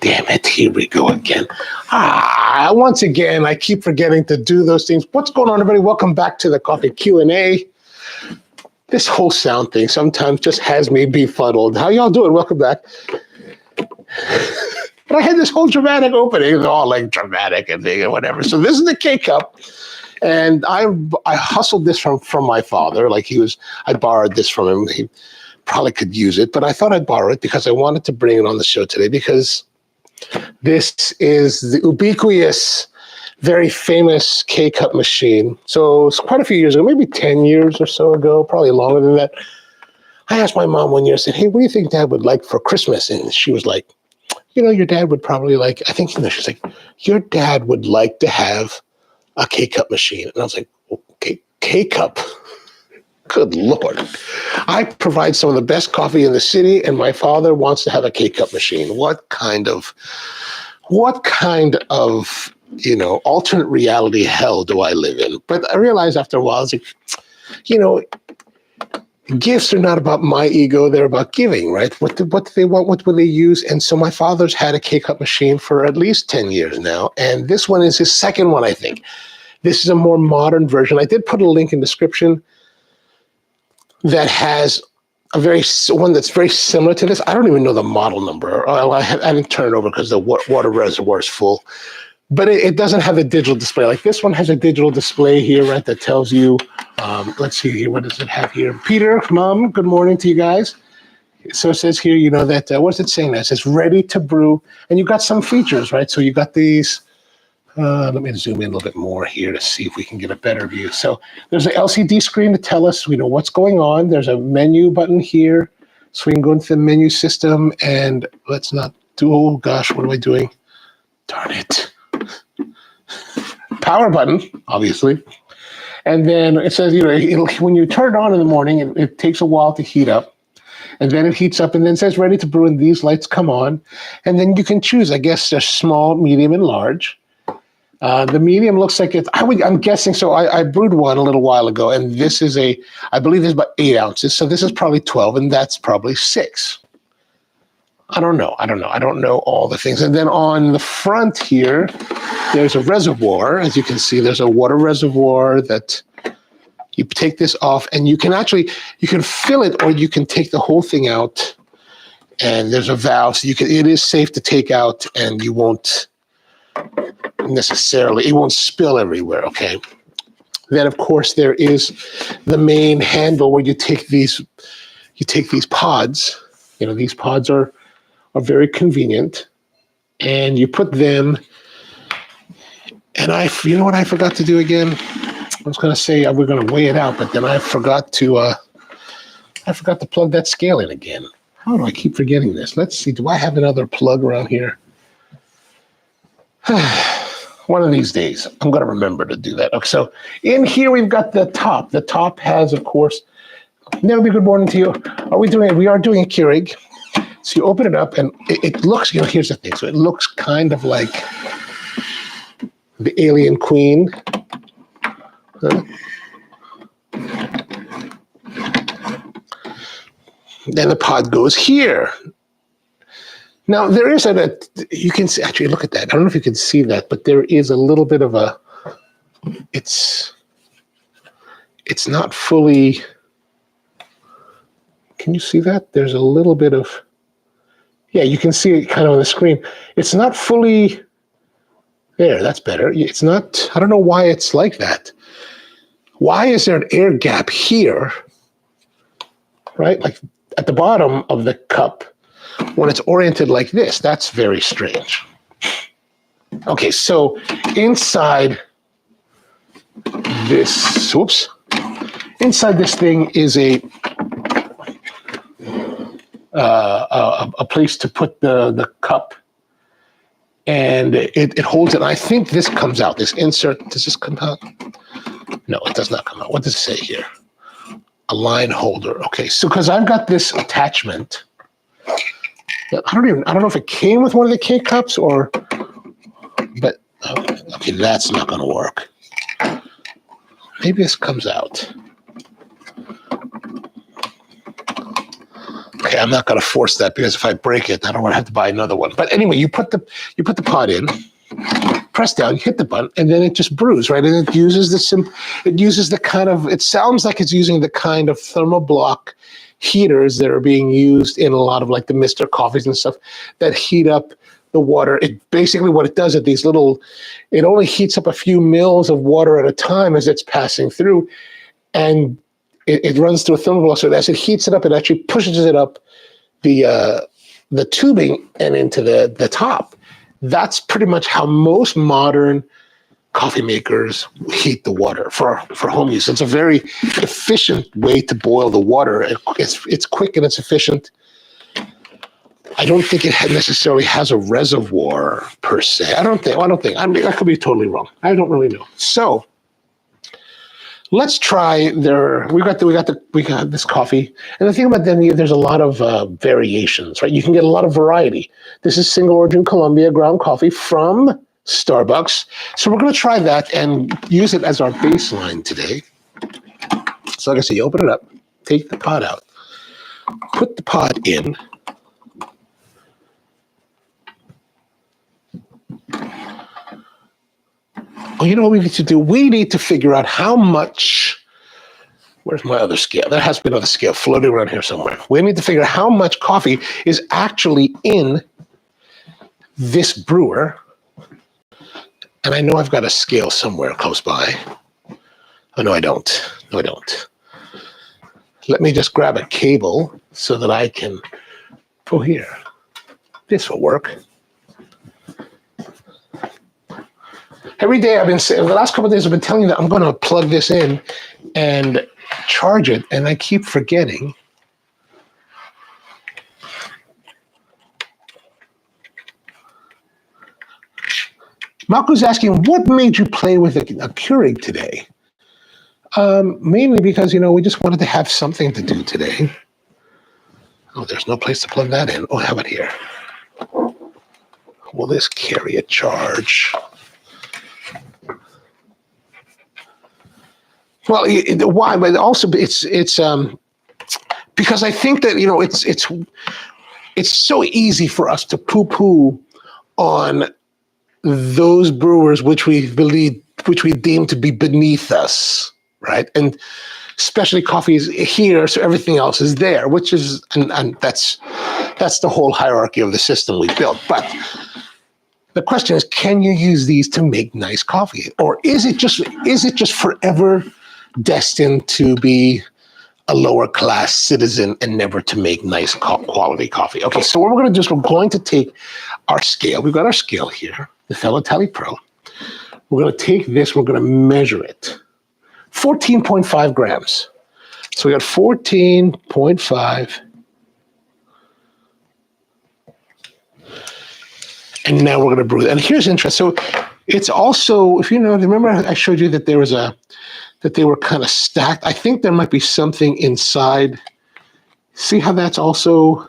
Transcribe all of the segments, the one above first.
damn it, here we go again. Once again, I keep forgetting to do those things. What's going on, everybody? Welcome back to the Coffee Q&A. This whole sound thing sometimes just has me befuddled. How y'all doing? Welcome back. But I had this whole dramatic opening. It was all like dramatic and thing and whatever. So this is the K-Cup. And I hustled this from my father. Like I borrowed this from him. He probably could use it, but I thought I'd borrow it because I wanted to bring it on the show today because this is the ubiquitous, very famous K-Cup machine. So it's quite a few years ago, maybe 10 years or so ago, probably longer than that. I asked my mom one year, I said, hey, what do you think Dad would like for Christmas? And she was like, your dad would probably like, I think, she's like, your dad would like to have a K-Cup machine. And I was like, okay, K-Cup? Good Lord. I provide some of the best coffee in the city, and my father wants to have a K-Cup machine. What kind of, alternate reality hell do I live in? But I realized after a while, I was like, gifts are not about my ego, they're about giving, right? What do they want? What will they use? And so my father's had a K-Cup machine for at least 10 years now, and this one is his second one, I think. This is a more modern version. I did put a link in the description that has one that's very similar to this. I don't even know the model number. I didn't turn it over because the water reservoir is full. But it doesn't have a digital display. Like this one has a digital display here, right, that tells you, let's see here, what does it have here? Peter, Mom, good morning to you guys. So it says here, that, what's it saying? It says ready to brew. And you got some features, right? So you got these, let me zoom in a little bit more here to see if we can get a better view. So there's an LCD screen to tell us, what's going on. There's a menu button here. So we can go into the menu system and let's not do, oh gosh, what am I doing? Darn it. Power button, obviously. And then it says, when you turn it on in the morning, it takes a while to heat up. And then it heats up and then says ready to brew, and these lights come on. And then you can choose, I guess, there's small, medium, and large. The medium looks like I'm guessing, so I brewed one a little while ago, and this is I believe there's about 8 ounces. So this is probably 12, and that's probably 6. I don't know. I don't know all the things. And then on the front here, there's a reservoir. As you can see, there's a water reservoir that you take this off, and you can fill it, or you can take the whole thing out. And there's a valve, so it is safe to take out, and you won't it won't spill everywhere. Okay. Then of course there is the main handle where you take these pods. These pods are very convenient, and you put them, and what I forgot to do again? I was going to say we're going to weigh it out, but then I forgot to plug that scale in again. How do I keep forgetting this? Let's see. Do I have another plug around here? One of these days, I'm going to remember to do that. Okay, so in here we've got the top. The top has, of course, Nelly, good morning to you. We are doing a Keurig. So you open it up, and it looks, here's the thing. So it looks kind of like the alien queen. Then the pod goes here. Now, there is you can see, actually, look at that. I don't know if you can see that, but there is a little bit of it's not fully, can you see that? There's a little bit of, yeah, you can see it kind of on the screen. It's not fully, there, that's better. It's not, I don't know why it's like that. Why is there an air gap here, right? Like at the bottom of the cup, when it's oriented like this. That's very strange. Okay, so inside this, inside this thing is a place to put the cup, and it holds it. And I think this comes out, this insert. Does this come out? No, it does not come out. What does it say here? A line holder. Okay, so because I've got this attachment, I don't know if it came with one of the K-Cups but okay, that's not going to work. Maybe this comes out. Okay, I'm not going to force that because if I break it, I don't want to have to buy another one. But anyway, you put the pod in, press down, hit the button, and then it just brews, right? And it uses the kind of, it sounds like it's using the kind of thermoblock heaters that are being used in a lot of like the Mr. Coffees and stuff that heat up the water. It basically, what it does at these little, it only heats up a few mils of water at a time as it's passing through, and it runs through a thermoblock. So as it heats it up, it actually pushes it up the tubing and into the top. That's pretty much how most modern coffee makers heat the water for home use. It's a very efficient way to boil the water. It's quick and it's efficient. I don't think it necessarily has a reservoir per se. I don't think. I mean, I could be totally wrong. I don't really know. So let's try their. We got this coffee, and the thing about them, there's a lot of variations, right? You can get a lot of variety. This is single origin Colombia ground coffee from Starbucks. So we're going to try that and use it as our baseline today. So like I said, you open it up, take the pod out, put the pod in. Oh, you know what we need to do? We need to figure out how much. Where's my other scale? There has to be another scale floating around here somewhere. We need to figure out how much coffee is actually in this brewer. And I know I've got a scale somewhere close by. Oh, no, I don't. No, I don't. Let me just grab a cable so that I can go here. This will work. Every day the last couple of days I've been telling you that I'm going to plug this in and charge it, and I keep forgetting. Malco's asking, what made you play with a Keurig today? Mainly because, we just wanted to have something to do today. Oh, there's no place to plug that in. Oh, how about here? Will this carry a charge? Well, why? But also, it's because I think that it's so easy for us to poo-poo on those brewers which we deem to be beneath us, right? And specialty coffee is here, so everything else is there, which is and that's the whole hierarchy of the system we built. But the question is, can you use these to make nice coffee, or is it just forever destined to be a lower class citizen and never to make nice quality coffee? Okay, so what we're going to do is we're going to take our scale. We've got our scale here, the Fellow Tally Pro. We're going to take this, we're going to measure it. 14.5 grams. So we got 14.5. And now we're going to brew it. And here's interesting. So it's also, if remember I showed you that that they were kind of stacked. I think there might be something inside. See how that's also,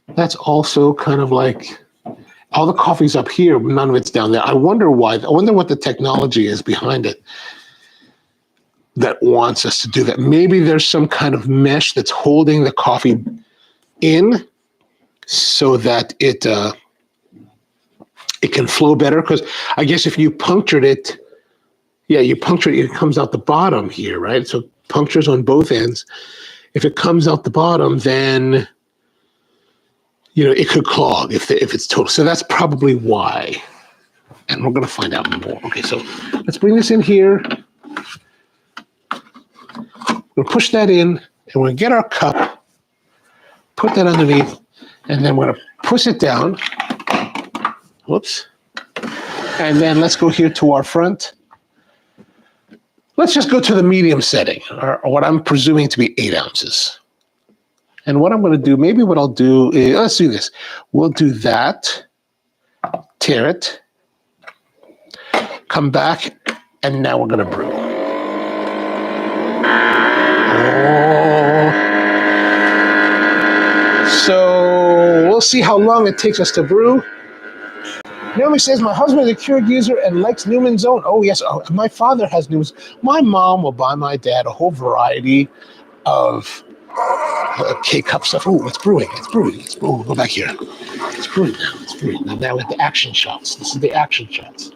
that's also kind of like, all the coffee's up here, none of it's down there. I wonder why. I wonder what the technology is behind it that wants us to do that. Maybe there's some kind of mesh that's holding the coffee in so that it can flow better. Because I guess if you punctured it, it comes out the bottom here, right? So punctures on both ends. If it comes out the bottom, then it could clog if it's total. So that's probably why. And we're going to find out more. Okay, so let's bring this in here. We'll push that in, and we're going to get our cup, put that underneath, and then we're going to push it down. Whoops. And then let's go here to our front. Let's just go to the medium setting, or what I'm presuming to be 8 ounces. And what I'm going to do, maybe what I'll do is, let's do this. We'll do that, tear it, come back, and now we're going to brew. So we'll see how long it takes us to brew. Naomi says, my husband is a Keurig user and likes Newman's Own. Oh, yes. Oh, my father has Newman's. My mom will buy my dad a whole variety of K-Cup stuff. Oh, it's brewing. It's brewing. It's brewing. Go back here. It's brewing now. It's brewing. Now with the action shots. This is the action shots.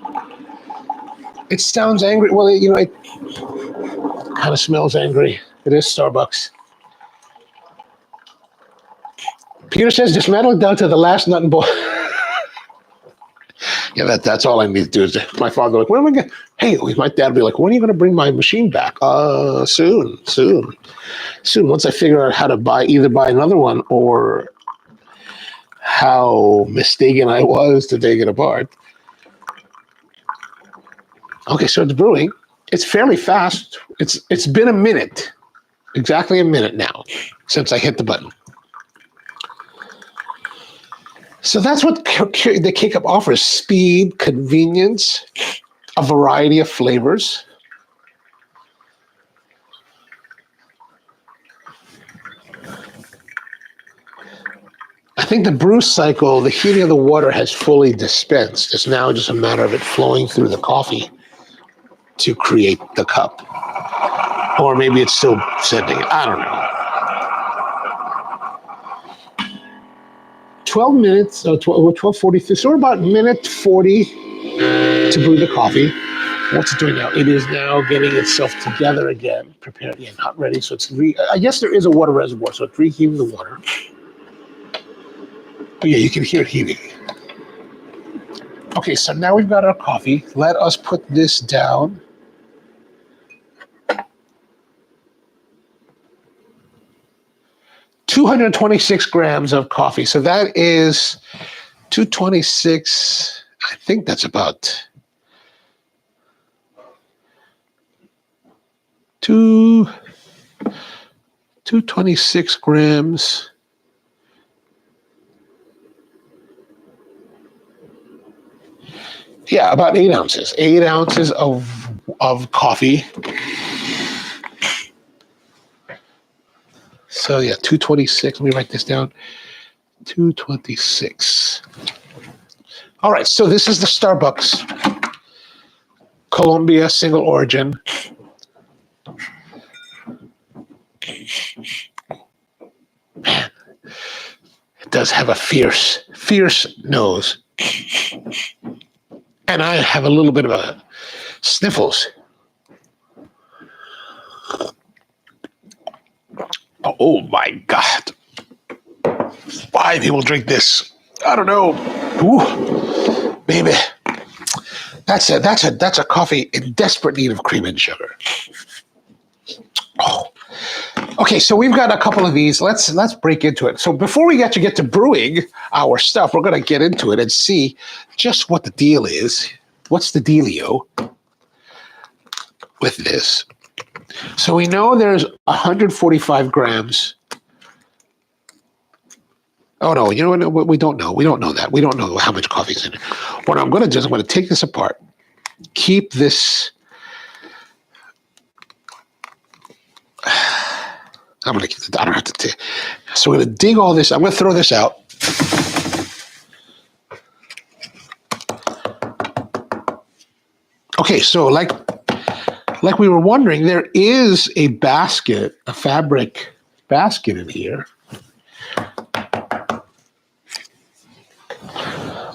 It sounds angry. Well, it kind of smells angry. It is Starbucks. Peter says dismantle it down to the last nut and bolt. Yeah, that's all I need to do. Is my father like, when am I going? Hey, my dad would be like, when are you going to bring my machine back? Soon. Once I figure out how to either buy another one or how mistaken I was to take it apart. Okay, so it's brewing. It's fairly fast. It's been a minute, exactly a minute now since I hit the button. So that's what the K-Cup offers: speed, convenience, a variety of flavors. I think the brew cycle, the heating of the water has fully dispensed. It's now just a matter of it flowing through the coffee to create the cup. Or maybe it's still sending it. I don't know. 12 minutes, 12:43. So we're about minute 40 to brew the coffee. What's it doing now? It is now getting itself together again, prepared, not ready. So I guess there is a water reservoir, so it's reheating the water. But yeah, you can hear it heating. Okay, so now we've got our coffee. Let us put this down. $226 grams of coffee. So that is 226. I think that's about 226 grams. Yeah, about 8 ounces. 8 ounces of coffee. So yeah, 226. Let me write this down. 226. All right, so this is the Starbucks Colombia single origin. Man, it does have a fierce nose. And I have a little bit of a sniffles. Oh my God. Why people drink this? I don't know. Ooh, baby. That's a coffee in desperate need of cream and sugar. Oh. Okay, so we've got a couple of these. Let's break into it. So before we get to brewing our stuff, we're going to get into it and see just what the deal is. What's the dealio with this? So we know there's 145 grams. Oh no, you know what? We don't know. We don't know that. We don't know how much coffee is in it. What I'm going to do is I'm going to take this apart. Keep this. I'm going to keep it. I don't have to. So we're going to dig all this. I'm going to throw this out. Okay, so like we were wondering, there is a basket, a fabric basket in here.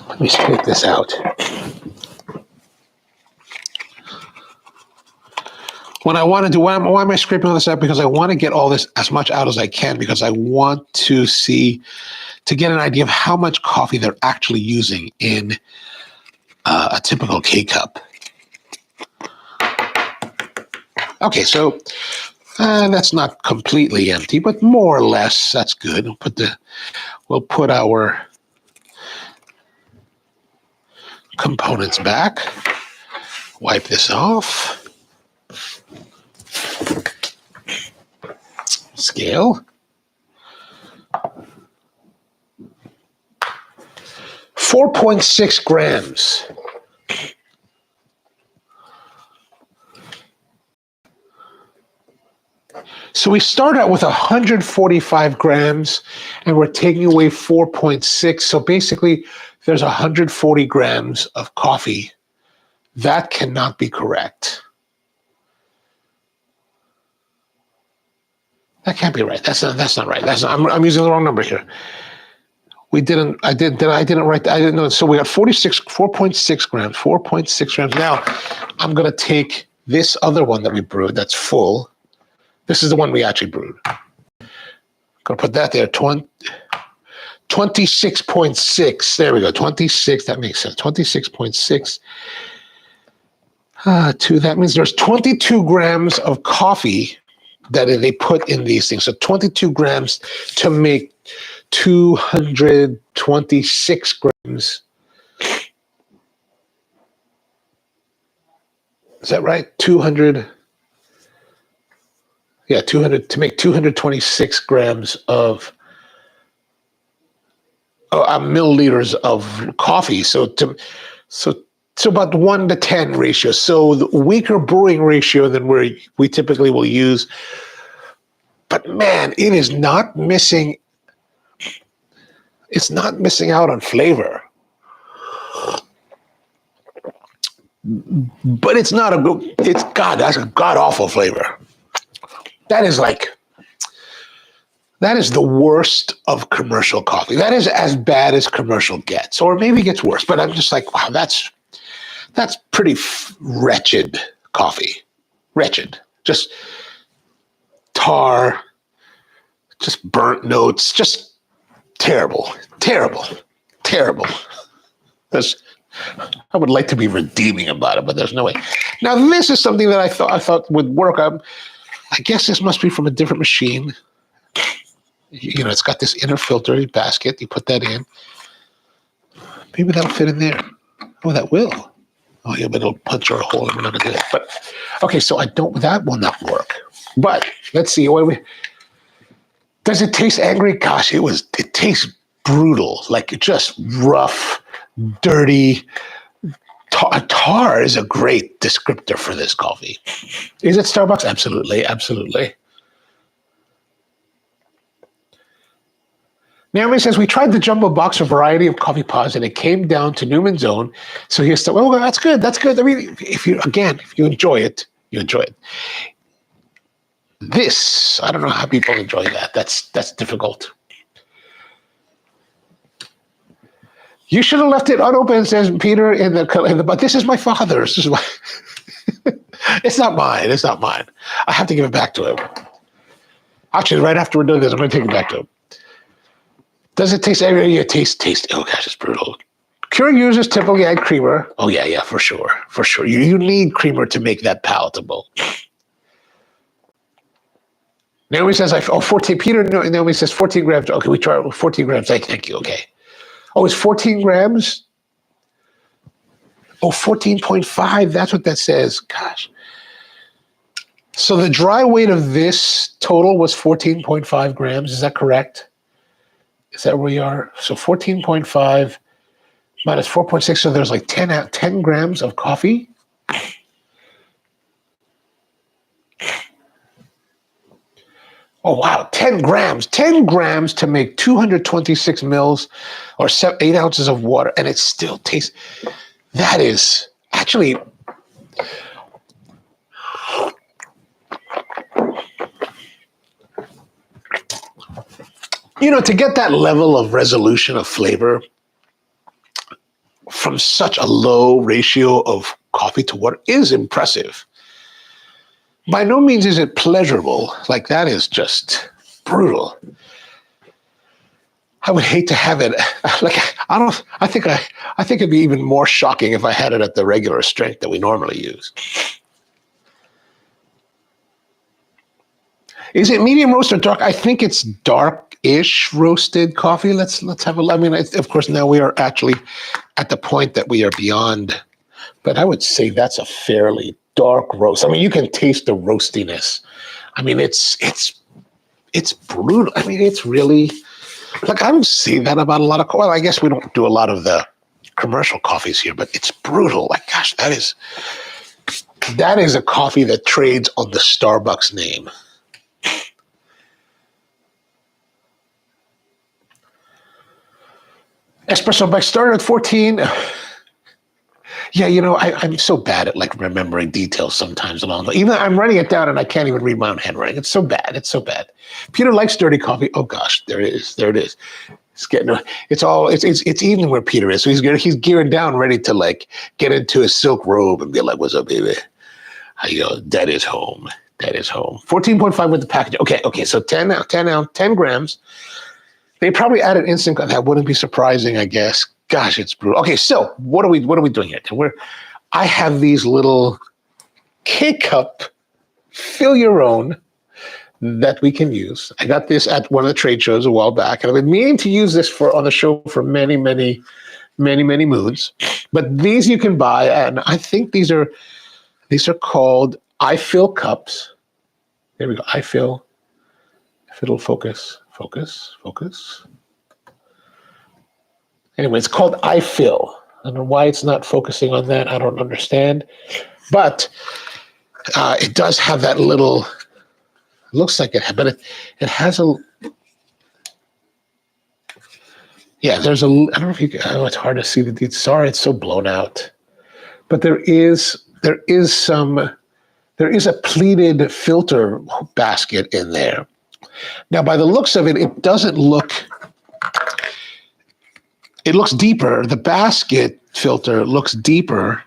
Let me take this out. Why am I scraping all this out? Because I want to get all this as much out as I can, because I want to get an idea of how much coffee they're actually using in a typical K-Cup. Okay, so that's not completely empty, but more or less that's good. We'll put our components back. Wipe this off. Scale. 4.6 grams. So we start out with 145 grams and we're taking away 4.6. So basically there's 140 grams of coffee. That cannot be correct. That can't be right. That's not right. I'm using the wrong number here. I didn't write. I didn't know. So we got 4.6 grams, 4.6 grams. Now I'm going to take this other one that we brewed that's full. This is the one we actually brewed. I'm going to put that there, 26.6. There we go, 26. That makes sense, 26.6. That means there's 22 grams of coffee that they put in these things. So 22 grams to make 226 grams. Is that right? 200. Yeah, 200 to make 226 grams of milliliters of coffee. So about 1 to 10 ratio. So the weaker brewing ratio than we typically will use. But man, it is not missing. It's not missing out on flavor. But it's not that's a god awful flavor. That is the worst of commercial coffee. That is as bad as commercial gets, or maybe gets worse. But I'm just like, wow, that's pretty wretched coffee. Wretched. Just tar, just burnt notes, just terrible. I would like to be redeeming about it, but there's no way. Now, this is something that I thought would work. I guess this must be from a different machine. It's got this inner filter basket. You put that in. Maybe that'll fit in there. Oh, that will. Oh, yeah, but it'll punch a hole and we're not going to do that. But, okay, so that will not work. But let's see. Does it taste angry? Gosh, it tastes brutal, like just rough, dirty. Tar is a great descriptor for this coffee. Is it Starbucks? Absolutely. Naomi says, we tried the jumbo box of variety of coffee pods and it came down to Newman's Own. So here's that's good. I mean, if you enjoy it, you enjoy it. This, I don't know how people enjoy that. That's difficult. You should have left it unopened, says Peter but this is my father's. This is my It's not mine. I have to give it back to him. Actually, right after we're done this, I'm going to take it back to him. Does it taste angry? Yeah, taste. Oh gosh, it's brutal. Keurig users typically add creamer. Oh yeah, for sure. You need creamer to make that palatable. Naomi says, 14. Peter, Naomi says 14 grams. Okay, we try 14 grams. Thank you. Okay. Oh, it's 14 grams? Oh, 14.5. That's what that says. Gosh. So the dry weight of this total was 14.5 grams. Is that correct? Is that where we are? So 14.5 minus 4.6. So there's like 10 grams of coffee. Oh, wow. 10 grams. 10 grams to make 226 mils or 8 ounces of water. And it still tastes. That is actually. To get that level of resolution of flavor from such a low ratio of coffee to water is impressive. By no means is it pleasurable. Like, that is just brutal. I would hate to have it. I think it'd be even more shocking if I had it at the regular strength that we normally use. Is it medium roast or dark? I think it's dark-ish roasted coffee. Let's have a. I mean, of course, now we are actually at the point that we are beyond. But I would say that's a fairly dark roast. I mean, you can taste the roastiness. I mean, it's brutal. I mean, it's really like, I don't see that about a lot of. Well, I guess we don't do a lot of the commercial coffees here, but it's brutal. Like, gosh, that is a coffee that trades on the Starbucks name. Espresso Bike started at 14. Yeah, I'm so bad at like remembering details sometimes along the even I'm writing it down and I can't even read my own handwriting. It's so bad. It's so bad. Peter likes dirty coffee. Oh gosh, there it is. There it is. It's getting it's evening where Peter is. So he's gearing down, ready to like get into his silk robe and be like, "What's up, baby? How you go? Dad is home. Dad is home." 14.5 with the package. Okay. So 10 grams. They probably added instant. That wouldn't be surprising, I guess. Gosh, it's brutal. Okay, so what are we doing here? I have these little K-Cup fill your own that we can use. I got this at one of the trade shows a while back, and I've been meaning to use this on the show for many moons. But these you can buy, and I think these are called I Fill cups. There we go. I Fill. If it'll focus. Anyway, it's called I Fill. I don't know why it's not focusing on that. I don't understand. But it does have that little, looks like it, but it has a, yeah, there's a, I don't know if you can, it's hard to see the details. Sorry, it's so blown out. But there is a pleated filter basket in there. Now, by the looks of it, it doesn't look, it looks deeper. The basket filter looks deeper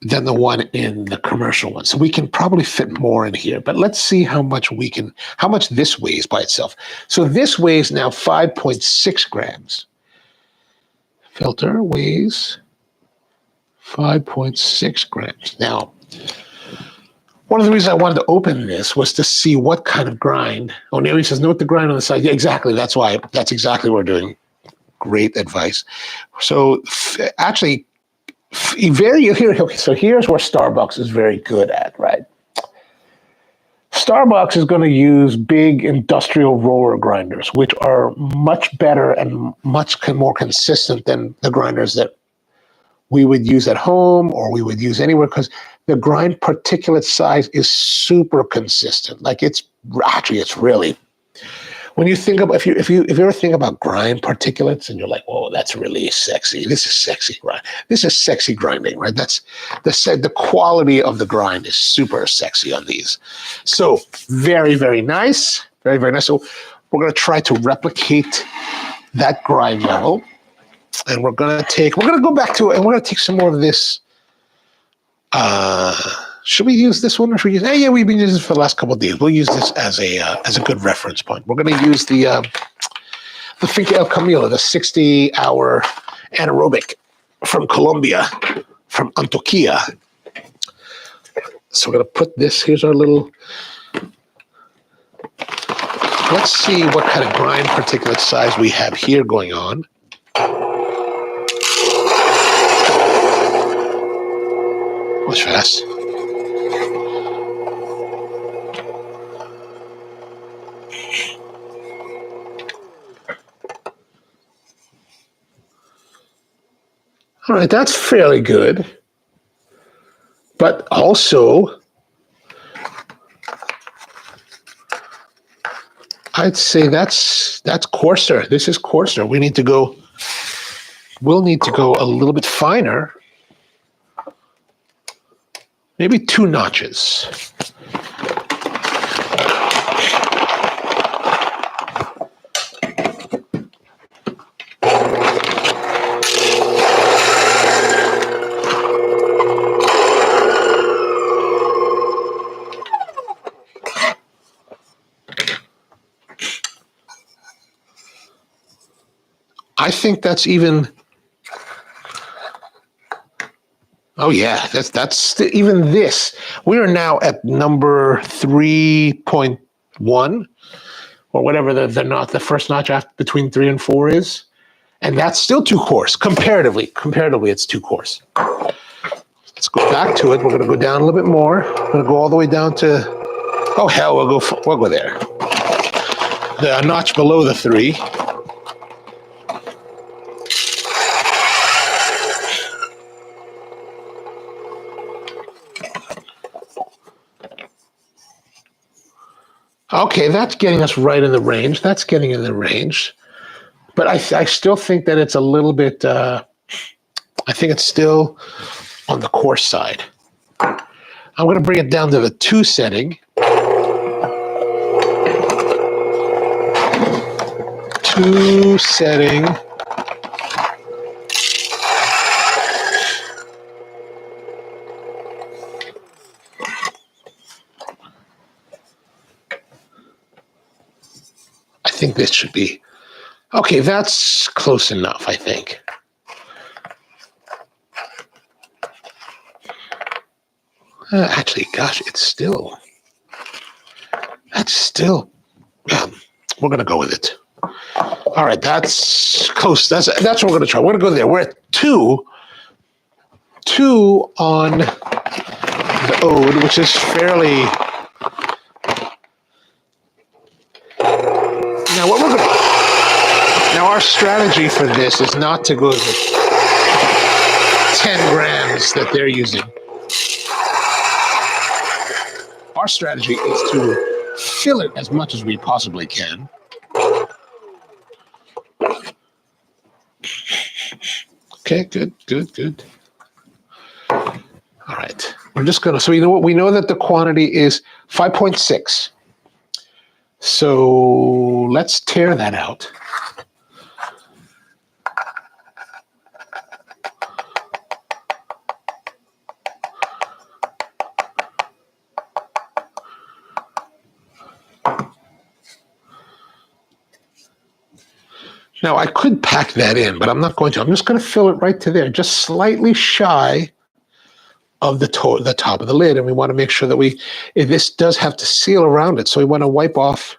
than the one in the commercial one. So we can probably fit more in here, but let's see how much this weighs by itself. So this weighs now 5.6 grams. Filter weighs 5.6 grams. Now, one of the reasons I wanted to open this was to see what kind of grind. Oh, Neely says, note the grind on the side. Yeah, exactly. That's exactly what we're doing. Great advice. So actually, so here's where Starbucks is very good at, right? Starbucks is going to use big industrial roller grinders, which are much better and much more consistent than the grinders that we would use at home or we would use anywhere, because the grind particulate size is super consistent. Like it's really, when you think about, if you ever think about grind particulates and you're like, whoa, that's really sexy. This is sexy grind. This is sexy grinding, right? That's the quality of the grind is super sexy on these. So very, very nice. Very, very nice. So we're going to try to replicate that grind level. And we're going to go back to it, and we're going to take some more of this. Should we use this one, or should we use? Yeah, we've been using this for the last couple of days. We'll use this as a good reference point. We're going to use the Finca El Camilo, the 60-hour anaerobic from Colombia, from Antioquia. So we're going to put this. Here's our little. Let's see what kind of grind particulate size we have here going on. Was fast. All right, that's fairly good. But also, I'd say that's coarser. This is coarser. We'll need to go a little bit finer. Maybe 2 notches. I think that's even. Oh yeah, that's even this. We are now at number 3.1, or whatever the first notch after between 3 and 4 is, and that's still too coarse comparatively. Comparatively, it's too coarse. Let's go back to it. We're going to go down a little bit more. We're going to go all the way down to. Oh hell, we'll go there. A notch below the 3. Okay, that's getting us right in the range. That's getting in the range. But I still think that it's a little bit I think it's still on the coarse side. I'm going to bring it down to the 2 setting. 2 setting. I think this should be, okay, that's close enough, I think. Actually, gosh, that's still, we're going to go with it. All right, that's close. That's what we're going to try. We're going to go there. We're at 2 on the ode, which is fairly. Now, what we're going to. Now, our strategy for this is not to go to the 10 grams that they're using. Our strategy is to fill it as much as we possibly can. Okay, good. All right. We're just going to, so we know that the quantity is 5.6. So let's tear that out. Now, I could pack that in, but I'm not going to. I'm just going to fill it right to there, just slightly shy of the top of the lid. And we want to make sure that this does have to seal around it. So we want to wipe off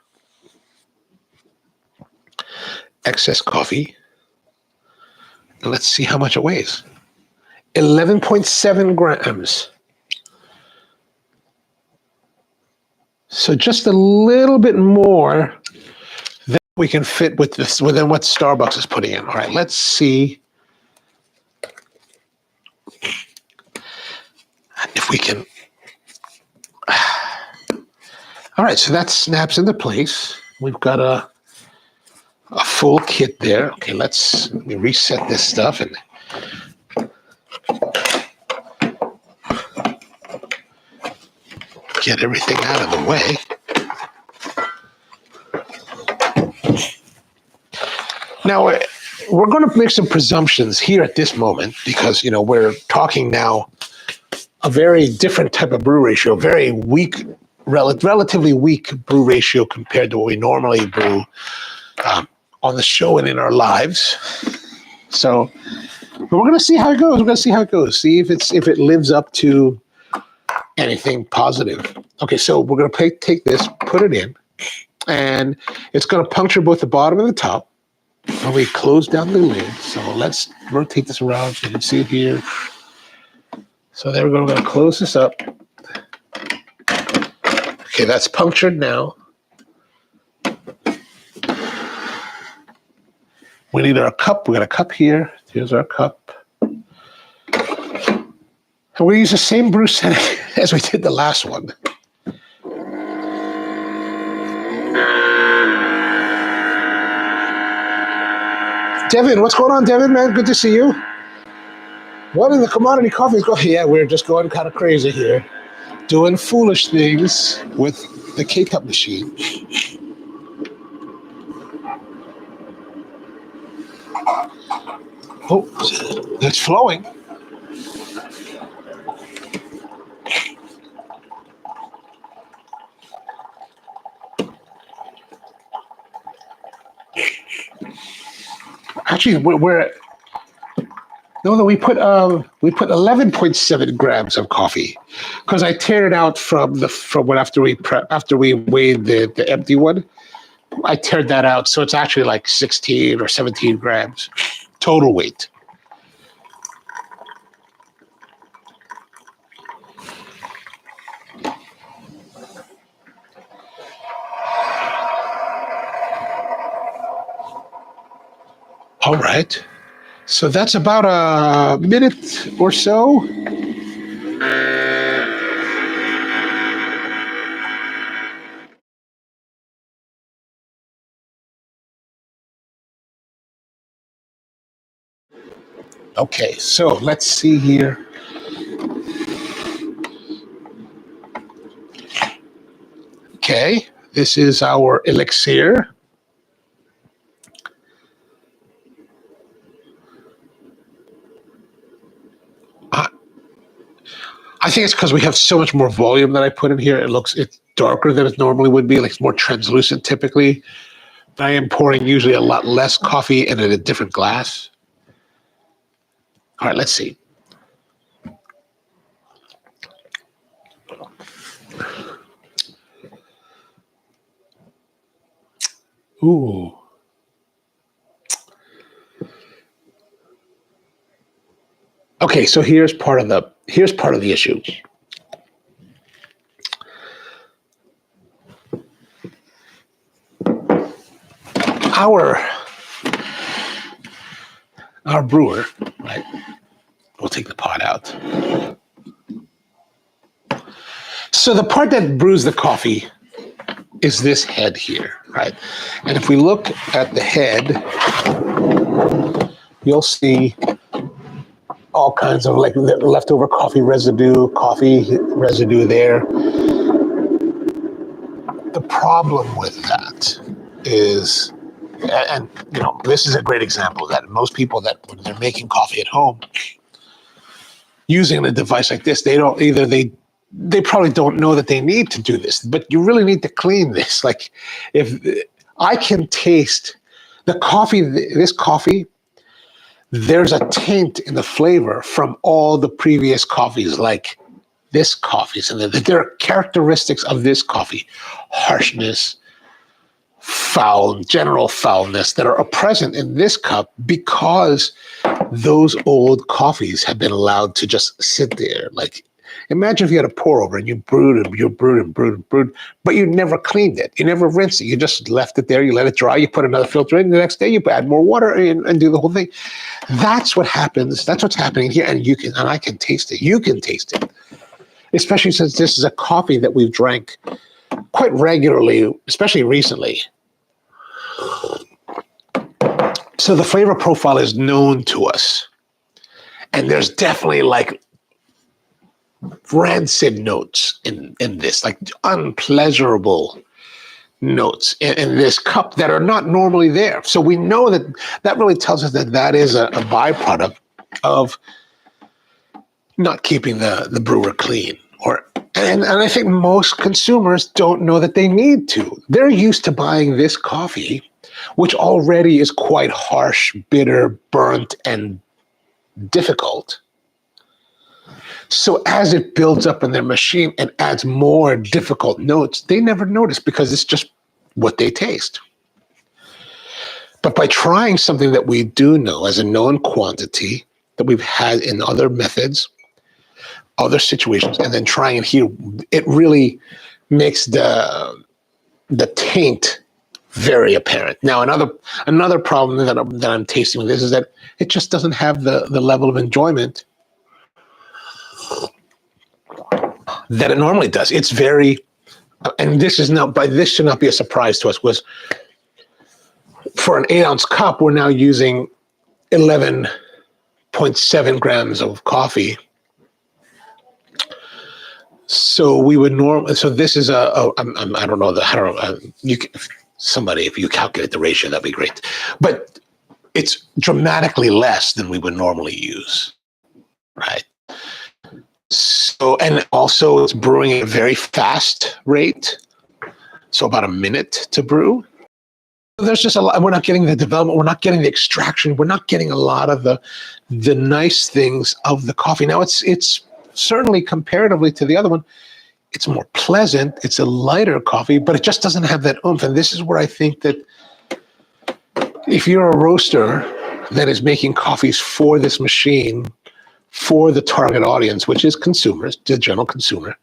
excess coffee. And let's see how much it weighs. 11.7 grams. So just a little bit more than we can fit with this, within what Starbucks is putting in. All right, let's see if we can. All right, so that snaps into place. We've got a full kit there. Okay, let me reset this stuff and get everything out of the way. Now, we're going to make some presumptions here at this moment because, we're talking now a very different type of brew ratio, very weak, relatively weak brew ratio compared to what we normally brew on the show and in our lives. So, but we're going to see how it goes. See if it lives up to anything positive. Okay, so we're going to take this, put it in, and it's going to puncture both the bottom and the top. And we close down the lid. So let's rotate this around so you can see it here. So there we go. We're going to close this up. Okay, that's punctured now. We need our cup. We got a cup here. Here's our cup. And we use the same brew setting as we did the last one. Devin, what's going on, Devin, man? Good to see you. What in the commodity coffee is going? Yeah, we're just going kind of crazy here. Doing foolish things with the K-Cup machine. Oh, it's flowing. Actually, we put 11.7 grams of coffee because I teared it out from after we weighed the empty one. I teared that out, so it's actually like 16 or 17 grams total weight. All right. So that's about a minute or so. Okay, so let's see here. Okay, this is our elixir. I think it's because we have so much more volume that I put in here. It's darker than it normally would be. Like it's more translucent typically. But I am pouring usually a lot less coffee and in a different glass. All right, let's see. Ooh. Okay, so here's part of the issue. Our brewer, right? We'll take the pot out. So the part that brews the coffee is this head here, right? And if we look at the head, you'll see all kinds of like leftover coffee residue there. The problem with that is, and you know, this is a great example of that. Most people that when they're making coffee at home using a device like this, they probably don't know that they need to do this, but you really need to clean this. Like if I can taste the coffee, this coffee, there's a taint in the flavor from all the previous coffees, like this coffee. So there are characteristics of this coffee, harshness, general foulness that are present in this cup because those old coffees have been allowed to just sit there. Like, imagine if you had a pour over and you brewed, but you never cleaned it. You never rinsed it. You just left it there. You let it dry. You put another filter in. The next day, you add more water and do the whole thing. That's what happens. That's what's happening here. And I can taste it. You can taste it, especially since this is a coffee that we've drank quite regularly, especially recently. So the flavor profile is known to us. And there's definitely like rancid notes in this, like unpleasurable notes in this cup that are not normally there. So we know that really tells us that is a byproduct of not keeping the brewer clean. And I think most consumers don't know that they need to. They're used to buying this coffee, which already is quite harsh, bitter, burnt, and difficult. So as it builds up in their machine and adds more difficult notes, they never notice because it's just what they taste. But by trying something that we do know as a known quantity that we've had in other methods, other situations, and then trying it here, it really makes the taint very apparent. Now, another problem that I'm tasting with this is that it just doesn't have the level of enjoyment that it normally does. It's very, and this should not be a surprise to us, was for an 8-ounce cup, we're now using 11.7 grams of coffee. So we would so this is I don't know, somebody, if you calculate the ratio, that'd be great. But it's dramatically less than we would normally use, right? So, and also it's brewing at a very fast rate. So about a minute to brew. There's just a lot. We're not getting the development. We're not getting the extraction. We're not getting a lot of the nice things of the coffee. Now it's certainly comparatively to the other one, it's more pleasant. It's a lighter coffee, but it just doesn't have that oomph. And this is where I think that if you're a roaster that is making coffees for this machine, for the target audience, which is consumers, the general consumer,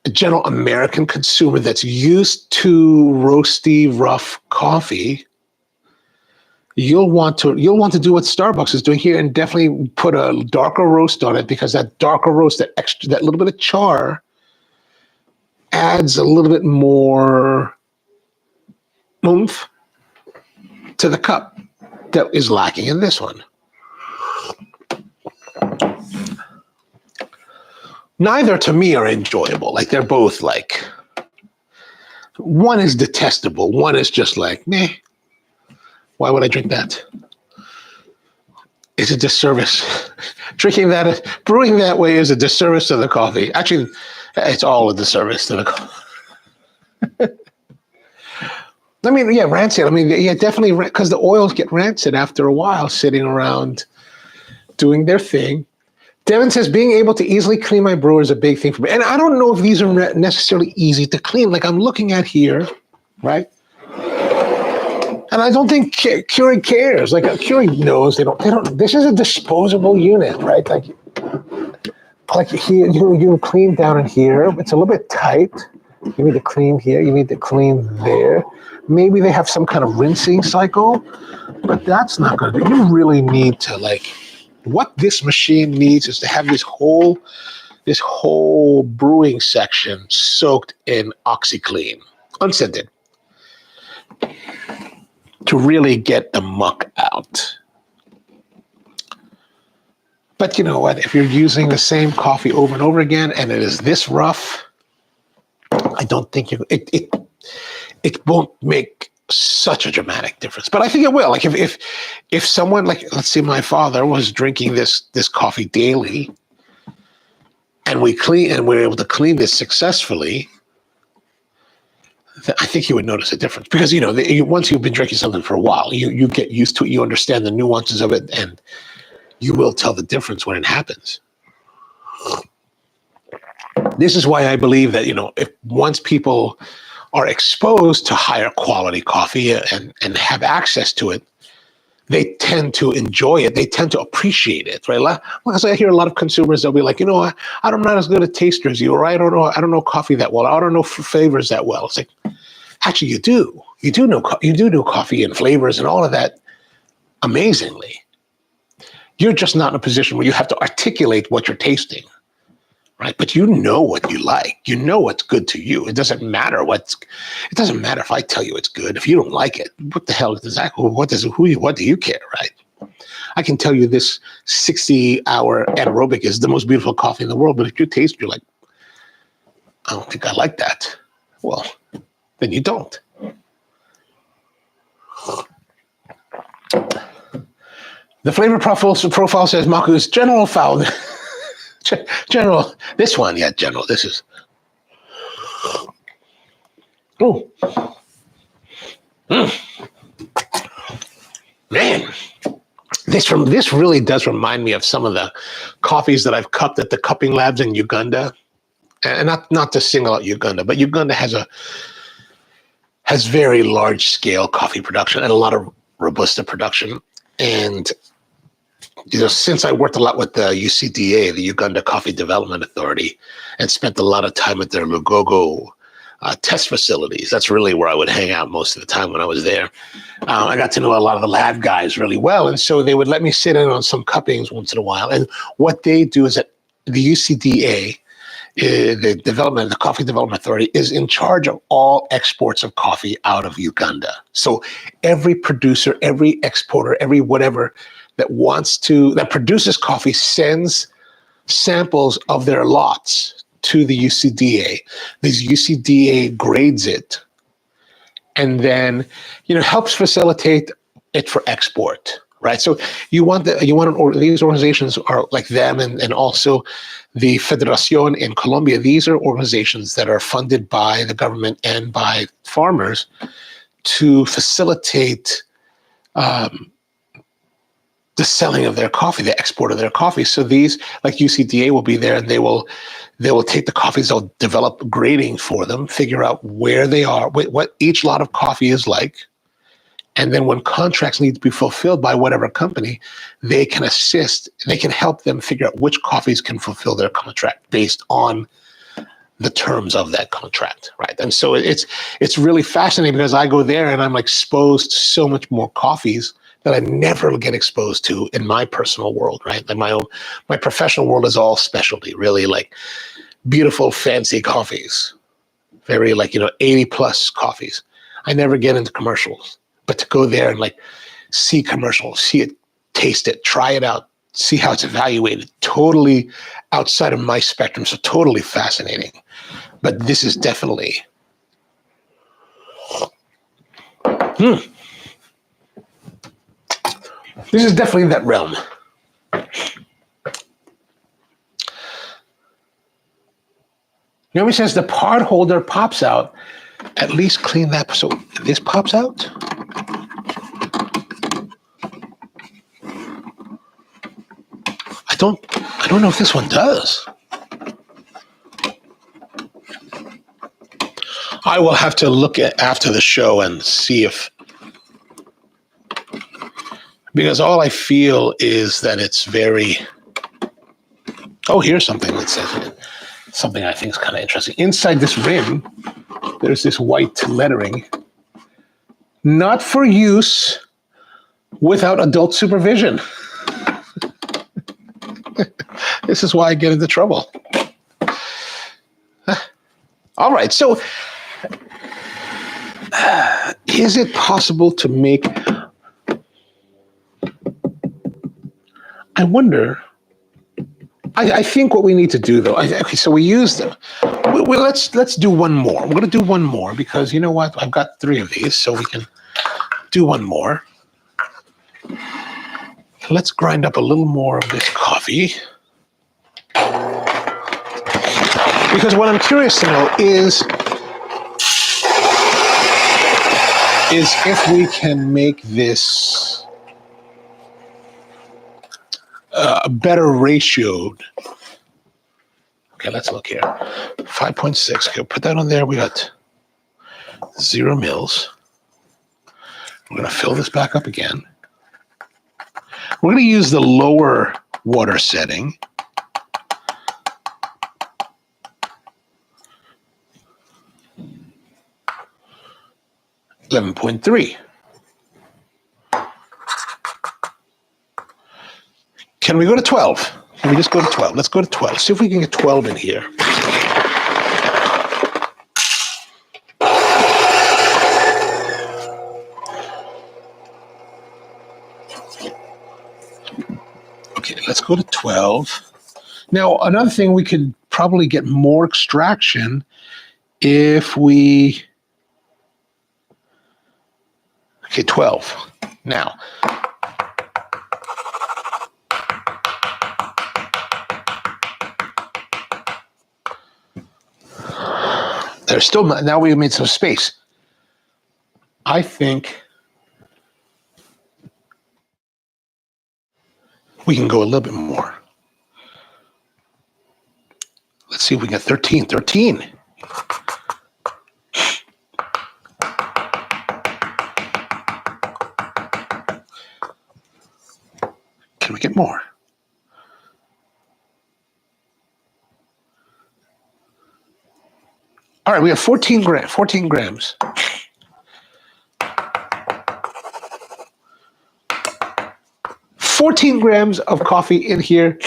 a general American consumer that's used to roasty, rough coffee, you'll want to do what Starbucks is doing here and definitely put a darker roast on it, because that darker roast, that little bit of char adds a little bit more oomph to the cup that is lacking in this one. neither to me are enjoyable. Like they're both like, one is detestable. One is just like, meh, why would I drink that? It's a disservice. Drinking that, brewing that way is a disservice to the coffee. Actually, it's all a disservice to the coffee. I mean, yeah, rancid. I mean, yeah, definitely, because the oils get rancid after a while sitting around doing their thing. Devin says, being able to easily clean my brewer is a big thing for me. And I don't know if these are necessarily easy to clean. Like I'm looking at here, right? And I don't think Keurig cares. Like Keurig knows they don't, this is a disposable unit, right? Like here, you clean down in here. It's a little bit tight. You need to clean here. You need to clean there. Maybe they have some kind of rinsing cycle, but that's not going to do. You really need to what this machine needs is to have this whole brewing section soaked in OxiClean, unscented, to really get the muck out. But you know what? If you're using the same coffee over and over again, and it is this rough, I don't think it won't make such a dramatic difference. But I think it will. Like if someone, like let's say my father was drinking this coffee daily, and we're able to clean this successfully, I think he would notice a difference. Because once you've been drinking something for a while, you get used to it, you understand the nuances of it, and you will tell the difference when it happens. This is why I believe that if once people are exposed to higher quality coffee and have access to it, they tend to enjoy it. They tend to appreciate it, right? Because I hear a lot of consumers, they'll be like, I'm not as good a taster as you, or I don't know coffee that well. I don't know flavors that well. It's like, actually, you do. You do know coffee and flavors and all of that amazingly. You're just not in a position where you have to articulate what you're tasting. Right, but you know what you like. You know what's good to you. It doesn't matter if I tell you it's good. If you don't like it, what the hell does that? What do you care, right? I can tell you this 60-hour anaerobic is the most beautiful coffee in the world, but if you taste, you're like, I don't think I like that. Well, then you don't. The flavor profile says Maku's general foul. General, this one, yeah, General, this is. Oh. Man, this really does remind me of some of the coffees that I've cupped at the cupping labs in Uganda. And not to single out Uganda, but Uganda has very large scale coffee production and a lot of Robusta production. And since I worked a lot with the UCDA, the Uganda Coffee Development Authority, and spent a lot of time at their Lugogo test facilities, that's really where I would hang out most of the time when I was there. I got to know a lot of the lab guys really well, and so they would let me sit in on some cuppings once in a while. And what they do is that the UCDA, the Coffee Development Authority, is in charge of all exports of coffee out of Uganda. So every producer, every exporter, every whatever that produces coffee sends samples of their lots to the UCDA. This UCDA grades it and then helps facilitate it for export, right? So these organizations are like them, and also the Federación in Colombia. These are organizations that are funded by the government and by farmers to facilitate the selling of their coffee, the export of their coffee. So these, like UCDA, will be there, and they will take the coffees, they'll develop grading for them, figure out where they are, what each lot of coffee is like, and then when contracts need to be fulfilled by whatever company, they can assist, they can help them figure out which coffees can fulfill their contract based on the terms of that contract, right? And so it's really fascinating because I go there and I'm exposed to so much more coffees that I never get exposed to in my personal world, right? Like my professional world is all specialty, really, like beautiful, fancy coffees, very 80 plus coffees. I never get into commercials, but to go there and see commercials, see it, taste it, try it out, see how it's evaluated, totally outside of my spectrum, so totally fascinating. But this is definitely, this is definitely in that realm. Naomi says the part holder pops out. At least clean that. So this pops out? I don't know if this one does. I will have to look at after the show and see if, because all I feel is that it's very, oh, here's something that says something I think is kind of interesting. Inside this rim, there's this white lettering, not for use without adult supervision. This is why I get into trouble. All right, so is it possible to make, I wonder, I think what we need to do though, okay, so we use them. Let's do one more. We're going to do one more because you know what? I've got 3 of these, so we can do one more. Let's grind up a little more of this coffee. Because what I'm curious to know is if we can make this better ratioed. Okay, let's look here. 5.6. Okay, put that on there. We got 0 mils. We're going to fill this back up again. We're going to use the lower water setting. $11.3. Can we go to 12? Can we just go to 12? Let's go to 12. See if we can get 12 in here. Okay, let's go to 12. Now, another thing, we could probably get more extraction if we... Okay, 12. Now, there's still not, now we've made some space. I think we can go a little bit more. Let's see if we get 13. 13. Can we get more? All right, we have 14 grams. $14 grams of coffee in here.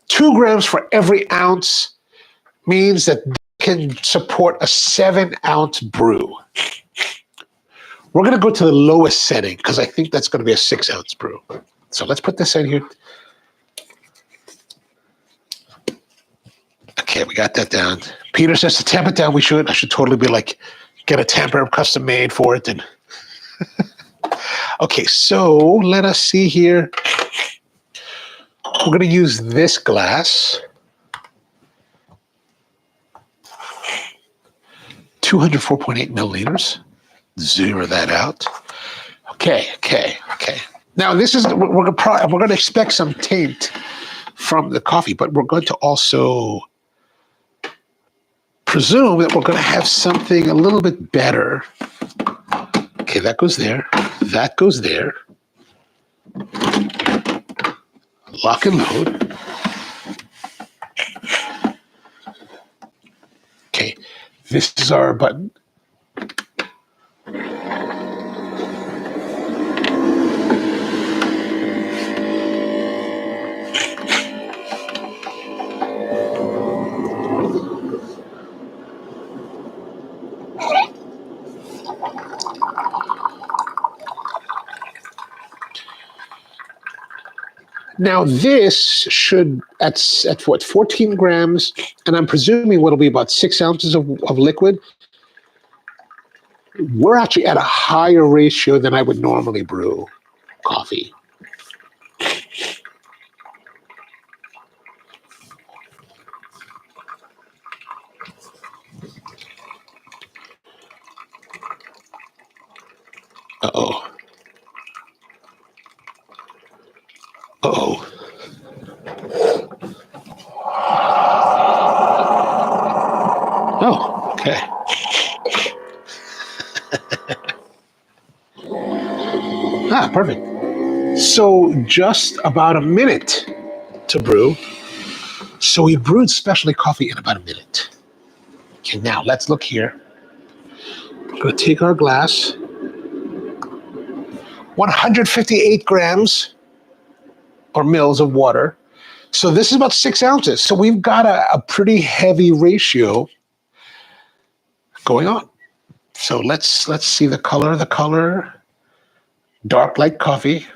2 grams for every ounce means that they can support a 7-ounce brew. We're going to go to the lowest setting because I think that's going to be a 6-ounce brew. So let's put this in here. Okay, we got that down. Peter says to tamp it down. I should totally be like, get a tamper custom made for it. And okay, so let us see here. We're going to use this glass. 204.8 milliliters. Zero that out. Okay. Now this is we're going to expect some taint from the coffee, but we're going to also presume that we're going to have something a little bit better. Okay, that goes there. That goes there. Lock and load. Okay, this is our button. Now this should, at what, 14 grams, and I'm presuming what'll be about 6 ounces of liquid, we're actually at a higher ratio than I would normally brew coffee. Uh-oh. Uh-oh. Oh, okay. Ah, perfect. So just about a minute to brew. So we brewed specialty coffee in about a minute. Okay, now let's look here. We're going to take our glass. 158 grams or mils of water. So this is about 6 ounces. So we've got a pretty heavy ratio going on. So let's see the color. The color, dark like coffee.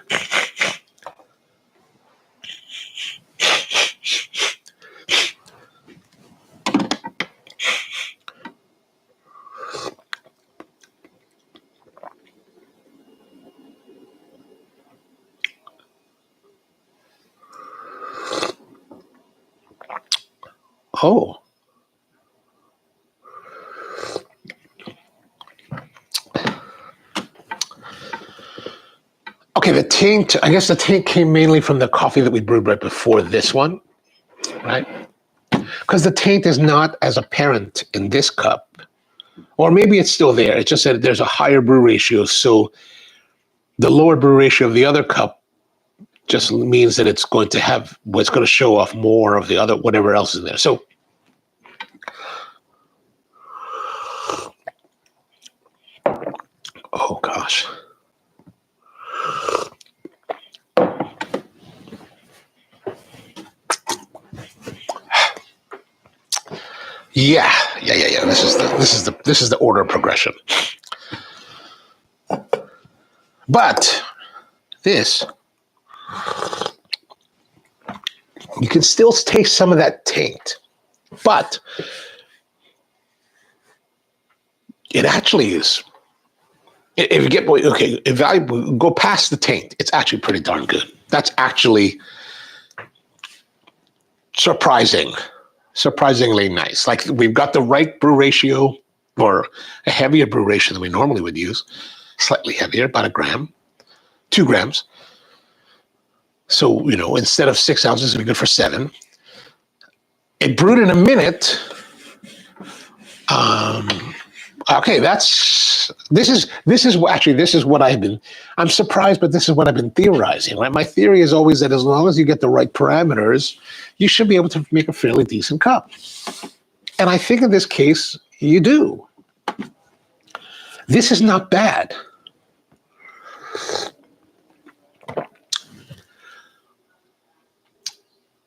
Oh. Okay, the taint, I guess the taint came mainly from the coffee that we brewed right before this one, right? Because the taint is not as apparent in this cup. Or maybe it's still there. It's just that there's a higher brew ratio. So the lower brew ratio of the other cup just means that it's going to have, what's going to show off more of the other, whatever else is in there. So, oh gosh. Yeah. This is the order of progression. But this, you can still taste some of that taint, but it actually is. If you get, okay, if I go past the taint, it's actually pretty darn good. That's actually surprisingly nice. Like we've got the right brew ratio, or a heavier brew ratio than we normally would use, slightly heavier, about 1 gram, 2 grams. So, instead of 6 ounces, it'd be good for 7. It brewed in a minute. Okay, this is what I'm surprised, but this is what I've been theorizing, right? My theory is always that as long as you get the right parameters, you should be able to make a fairly decent cup. And I think in this case, you do. This is not bad.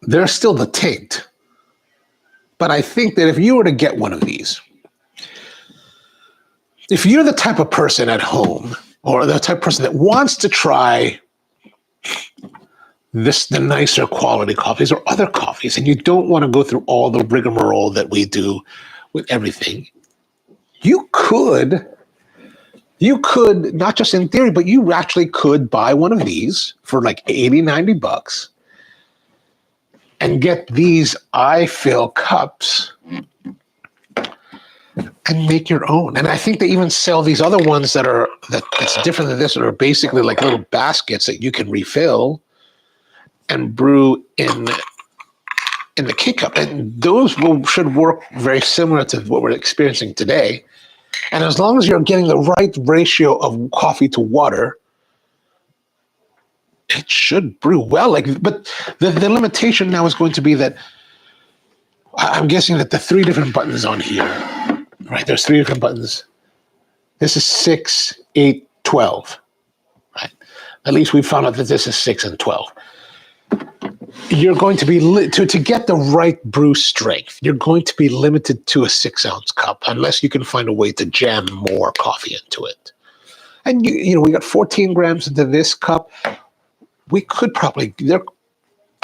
There's still the taint. But I think that if you were to get one of these, if you're the type of person at home or the type of person that wants to try the nicer quality coffees or other coffees, and you don't want to go through all the rigmarole that we do with everything, you could, not just in theory, but you actually could buy one of these for like 80, 90 bucks and get these I-fill cups and make your own. And I think they even sell these other ones that's different than this, that are basically like little baskets that you can refill and brew in the K-Cup. And those should work very similar to what we're experiencing today. And as long as you're getting the right ratio of coffee to water, it should brew well. But the limitation now is going to be that I'm guessing that the 3 different buttons on here, right? There's 3 different buttons. This is 6, 8, 12, right? At least we found out that this is 6 and 12. You're going to be, to get the right brew strength, you're going to be limited to a 6-ounce cup unless you can find a way to jam more coffee into it. And we got 14 grams into this cup. We could probably,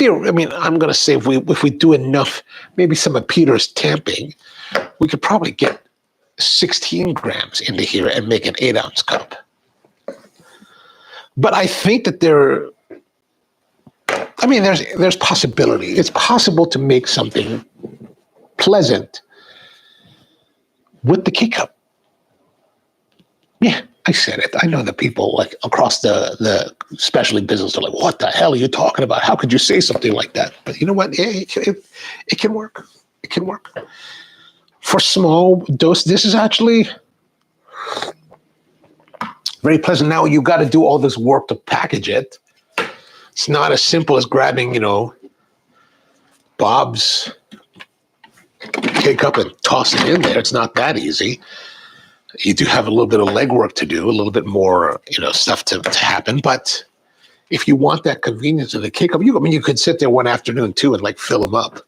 I mean, I'm going to say if we do enough, maybe some of Peter's tamping, we could probably get 16 grams into here and make an 8-ounce cup. But I think that there's possibility. It's possible to make something pleasant with the K-Cup. Yeah, I said it. I know that people like across the specialty business are like, what the hell are you talking about? How could you say something like that? But you know what? It can work. It can work. For small dose, this is actually very pleasant. Now you got to do all this work to package it. It's not as simple as grabbing, Bob's K-Cup and tossing it in there. It's not that easy. You do have a little bit of legwork to do, a little bit more, stuff to happen. But if you want that convenience of the K-Cup, you could sit there one afternoon too and like fill them up,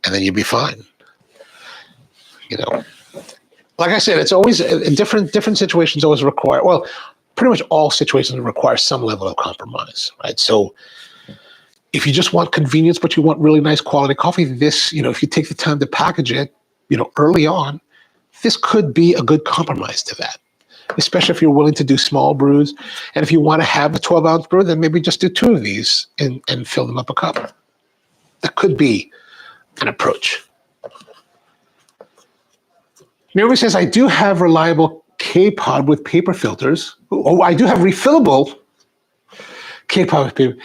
and then you'd be fine. Like I said, it's always different situations always require. Well, pretty much all situations require some level of compromise, right? So if you just want convenience, but you want really nice quality coffee, this, if you take the time to package it, early on, this could be a good compromise to that, especially if you're willing to do small brews. And if you want to have a 12-ounce brew, then maybe just do 2 of these and fill them up a cup. That could be an approach. Naomi says, I do have reliable K-Pod with paper filters. Oh, I do have refillable K-Pod with paper.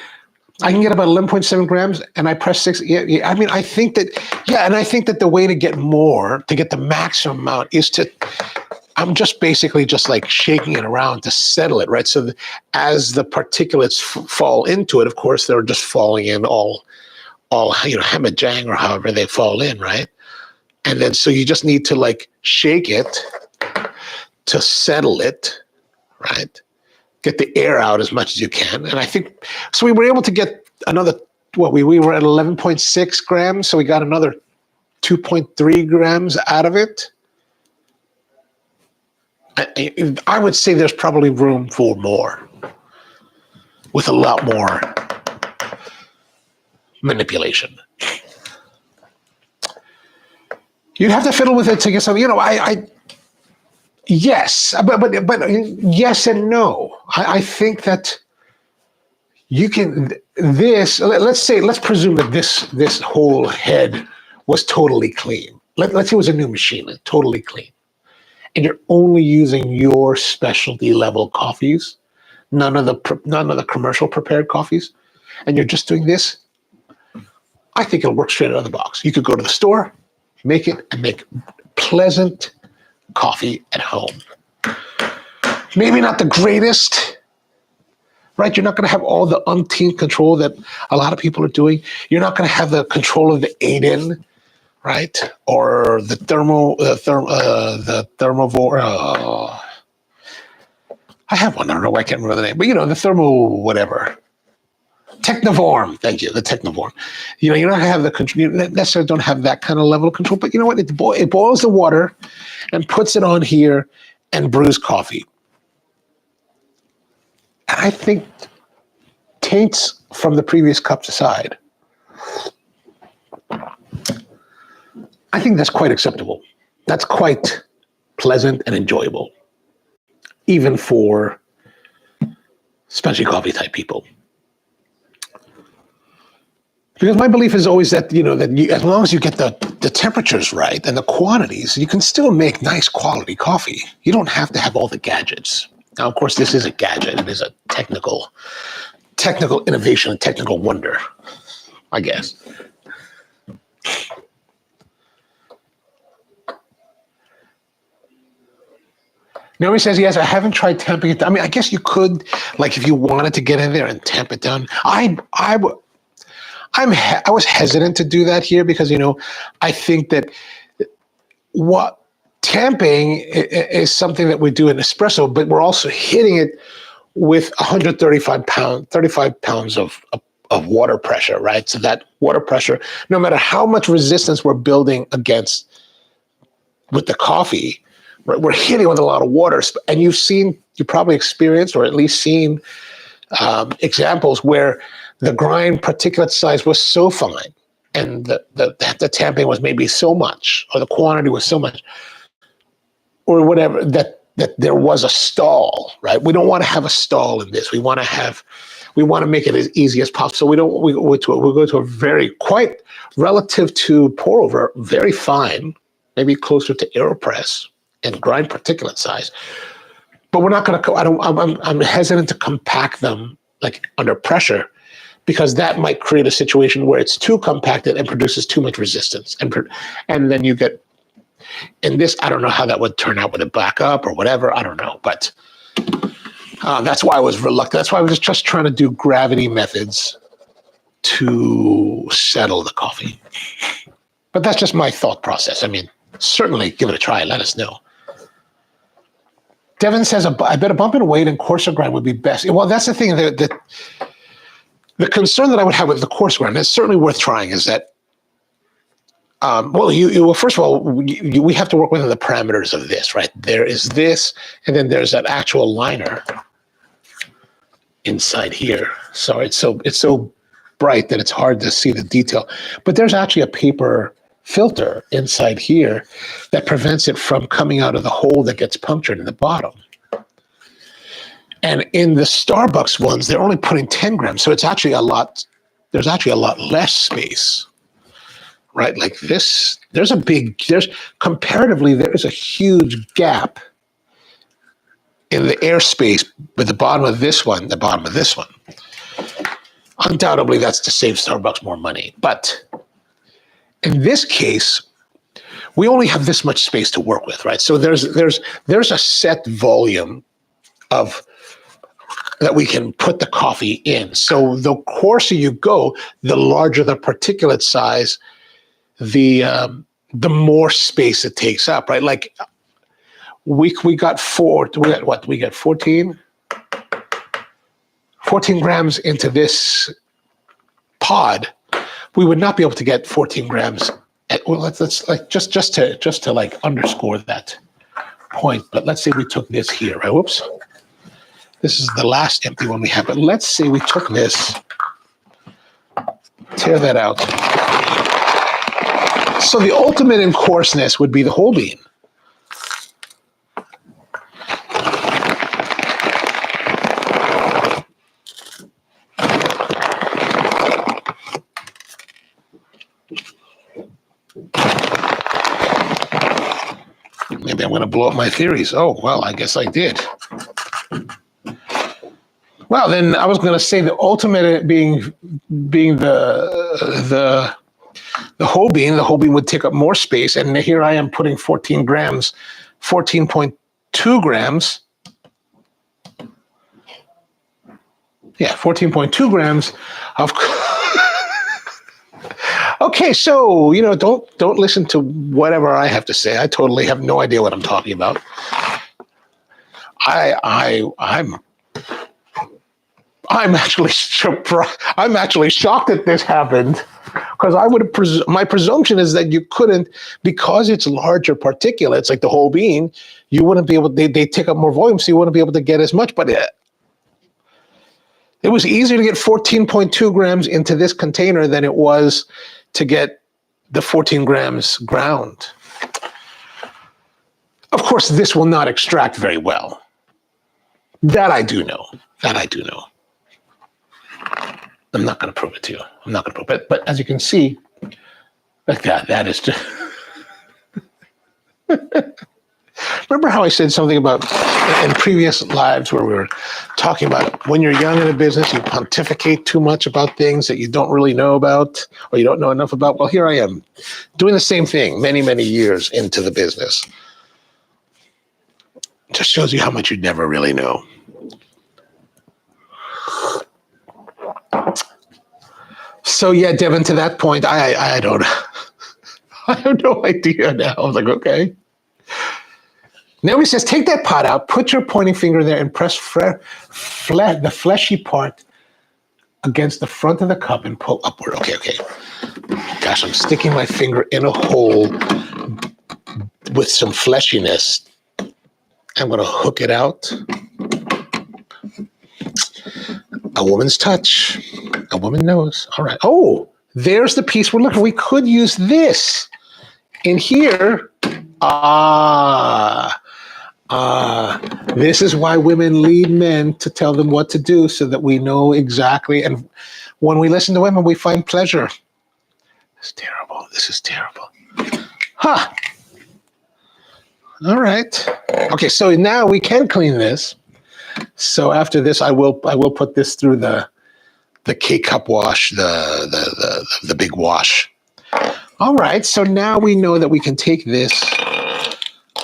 I can get about 11.7 grams and I press 6. Yeah. I mean, I think that, and I think that the way to get the maximum amount is I'm just basically just like shaking it around to settle it, right? So as the particulates fall into it, of course, they're just falling in all hamajang or however they fall in, right? And then, so you just need to like shake it to settle it, right? Get the air out as much as you can. And I think, so we were able to get another, we were at 11.6 grams. So we got another 2.3 grams out of it. I would say there's probably room for more with a lot more manipulation. You'd have to fiddle with it to get something, yes, but yes and no. I think that you can, let's presume that this whole head was totally clean. Let's say it was a new machine, totally clean. And you're only using your specialty level coffees, none of the commercial prepared coffees, and you're just doing this. I think it'll work straight out of the box. You could go to the store, make it, and make pleasant coffee at home. Maybe not the greatest, right? You're not going to have all the umpteen control that a lot of people are doing. You're not going to have the control of the 8-in, right? Or the thermovore. I have one. I don't know why I can't remember the name, but the thermo whatever. Technovorm, thank you, the Technovorm. You don't have the control. You necessarily don't have that kind of level of control, but you know what? It boils the water and puts it on here and brews coffee. And I think taints from the previous cups aside, I think that's quite acceptable. That's quite pleasant and enjoyable, even for specialty coffee type people. Because my belief is always that, as long as you get the temperatures right and the quantities, you can still make nice quality coffee. You don't have to have all the gadgets. Now, of course, this is a gadget. It is a technical innovation, a technical wonder, I guess. Naomi says, yes, I haven't tried tamping it down. I mean, I guess you could, like, if you wanted to get in there and tamp it down. I was hesitant to do that here because, I think that what tamping is something that we do in espresso, but we're also hitting it with 135 pounds of water pressure, right? So that water pressure, no matter how much resistance we're building against with the coffee, we're hitting with a lot of water. And you probably experienced or at least seen examples where the grind particulate size was so fine, and the tamping was maybe so much, or the quantity was so much, or whatever, that there was a stall, right? We don't want to have a stall in this. We want to make it as easy as possible. So we go to a very, quite relative to pour over, very fine, maybe closer to AeroPress and grind particulate size. But we're not going to, I'm hesitant to compact them like under pressure, because that might create a situation where it's too compacted and produces too much resistance. And then you get, in this, I don't know how that would turn out with it back up or whatever. I don't know. But that's why I was reluctant. That's why I was just trying to do gravity methods to settle the coffee. But that's just my thought process. I mean, certainly give it a try. Let us know. Devin says, I bet a bump in weight and coarser grind would be best. Well, that's the thing. The concern that I would have with the coarse grind, it's certainly worth trying, is that, well, first of all, we have to work within the parameters of this, right? There is this, and then there's that actual liner inside here. So it's so bright that it's hard to see the detail. But there's actually a paper filter inside here that prevents it from coming out of the hole that gets punctured in the bottom. And in the Starbucks ones, they're only putting 10 grams. So it's actually there's actually a lot less space, right? Like this, comparatively, there is a huge gap in the airspace with the bottom of this one, the bottom of this one. Undoubtedly, that's to save Starbucks more money. But in this case, we only have this much space to work with, right? So there's a set volume of that we can put the coffee in. So the coarser you go, the larger the particulate size, the more space it takes up, right? Like we got 14 grams into this pod. We would not be able to get 14 grams. Let's like just to like underscore that point. But let's say we took this here, right? Whoops. This is the last empty one we have. But let's say we took this, tear that out. So the ultimate in coarseness would be the whole bean. Maybe I'm going to blow up my theories. Oh, well, I guess I did. Well, then I was going to say the ultimate being the whole bean. The whole bean would take up more space, and here I am putting 14 grams, 14.2 grams. Yeah, 14.2 grams of. Okay, so don't listen to whatever I have to say. I totally have no idea what I'm talking about. I'm actually surprised. I'm actually shocked that this happened, because my presumption is that you couldn't, because it's larger particulates like the whole bean, you wouldn't be able. They take up more volume, so you wouldn't be able to get as much. But it was easier to get 14.2 grams into this container than it was to get the 14 grams ground. Of course, this will not extract very well. That I do know. I'm not going to prove it to you. I'm not going to prove it. But as you can see, like that is just... Remember how I said something about in previous lives where we were talking about when you're young in a business, you pontificate too much about things that you don't really know about or you don't know enough about? Well, here I am doing the same thing many, many years into the business. Just shows you how much you'd never really know. So yeah, Devin, to that point, I don't, I have no idea now. I was like, okay. Now he says, take that pot out, put your pointing finger there, and press the fleshy part against the front of the cup and pull upward. Okay. Gosh, I'm sticking my finger in a hole with some fleshiness. I'm going to hook it out. A woman's touch. A woman knows. All right. Oh, there's the piece we're looking for. We could use this in here. This is why women lead men to tell them what to do so that we know exactly. And when we listen to women, we find pleasure. It's terrible. This is terrible. Huh. All right. Okay, so now we can clean this. So after this, I will put this through the K-Cup wash, the big wash. All right, so now we know that we can take this.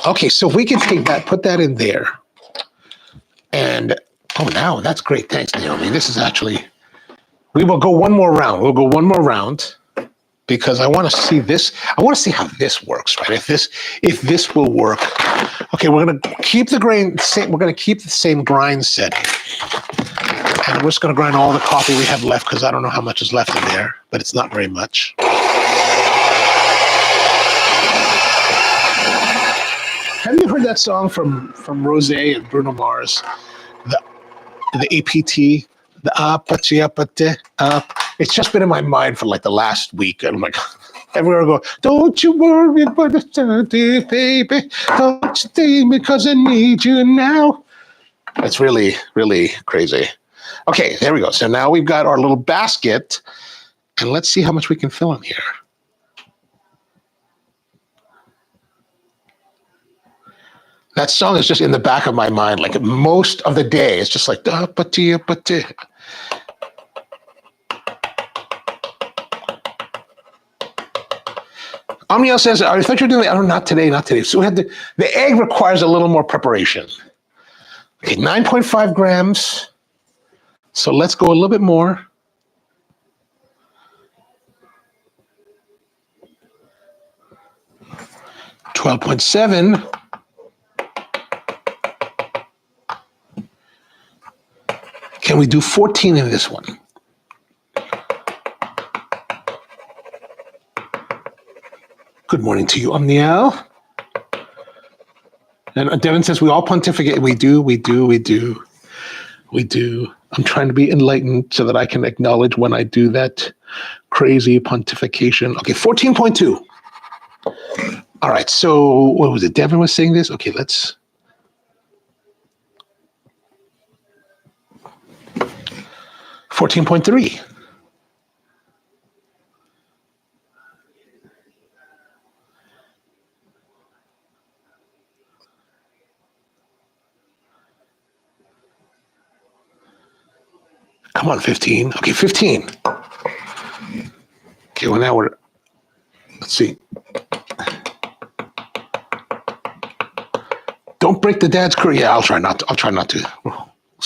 Okay, so we can take that, put that in there. And, oh, now that's great. Thanks, Naomi. This is actually, we will go one more round. We'll go one more round because I want to see this. I want to see how this works, right? If this will work. Okay, we're going to keep the grain, we're going to keep the same grind setting. And we're just going to grind all the coffee we have left because I don't know how much is left in there, but it's not very much. Have you heard that song from Rosé and Bruno Mars? The APT, the apate, it's just been in my mind for like the last week. And I'm like, everywhere I go, don't you worry about the baby. Don't you think because I need you now. It's really, really crazy. Okay, there we go. So now we've got our little basket, and let's see how much we can fill in here. That song is just in the back of my mind, like most of the day. It's just like, Amiel says, I thought you were doing that. Oh, not today, not today. So we had the egg requires a little more preparation. Okay, 9.5 grams. So let's go a little bit more. $12.7. Can we do 14 in this one? Good morning to you, Omniel. And Devin says, we all pontificate. We do. I'm trying to be enlightened so that I can acknowledge when I do that crazy pontification. Okay, 14.2. All right, so what was it? Devin was saying this? Okay, let's. 14.3. Come on, 15. Okay, 15. Okay, well now let's see. Don't break the dad's career. Yeah, I'll try not to.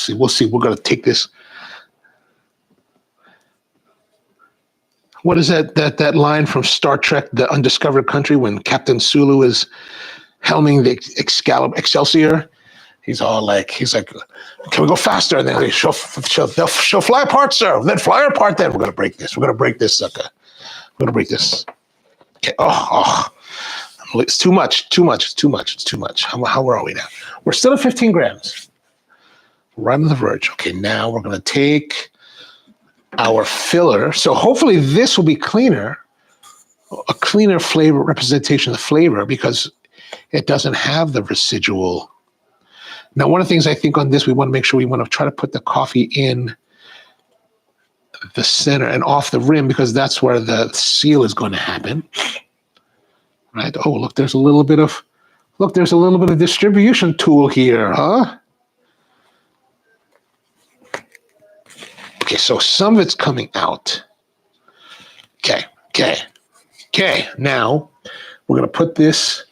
We'll see. We're gonna take this. What is that line from Star Trek, The Undiscovered Country, when Captain Sulu is helming the Excelsior? He's like, can we go faster? And then she'll fly apart, sir. Then fly apart. Then we're gonna break this. Sucker. We're gonna break this. Okay. Oh. It's too much. It's too much. How are we now? We're still at 15 grams. Right on the verge. Okay, now we're gonna take our filler. So hopefully this will be cleaner, a cleaner flavor representation of the flavor because it doesn't have the residual. Now, one of the things I think on this, we want to make sure we want to try to put the coffee in the center and off the rim because that's where the seal is going to happen. Right? Oh, look, there's a little bit of distribution tool here, huh? Okay, so some of it's coming out. Okay. Now we're going to put this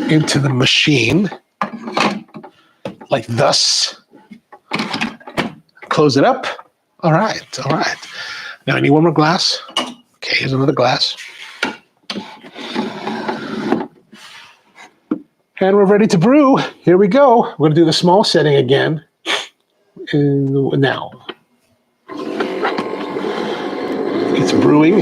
into the machine like thus. Close it up. All right. Now I need one more glass. Okay, here's another glass. And we're ready to brew. Here we go. We're going to do the small setting again. Now. It's brewing.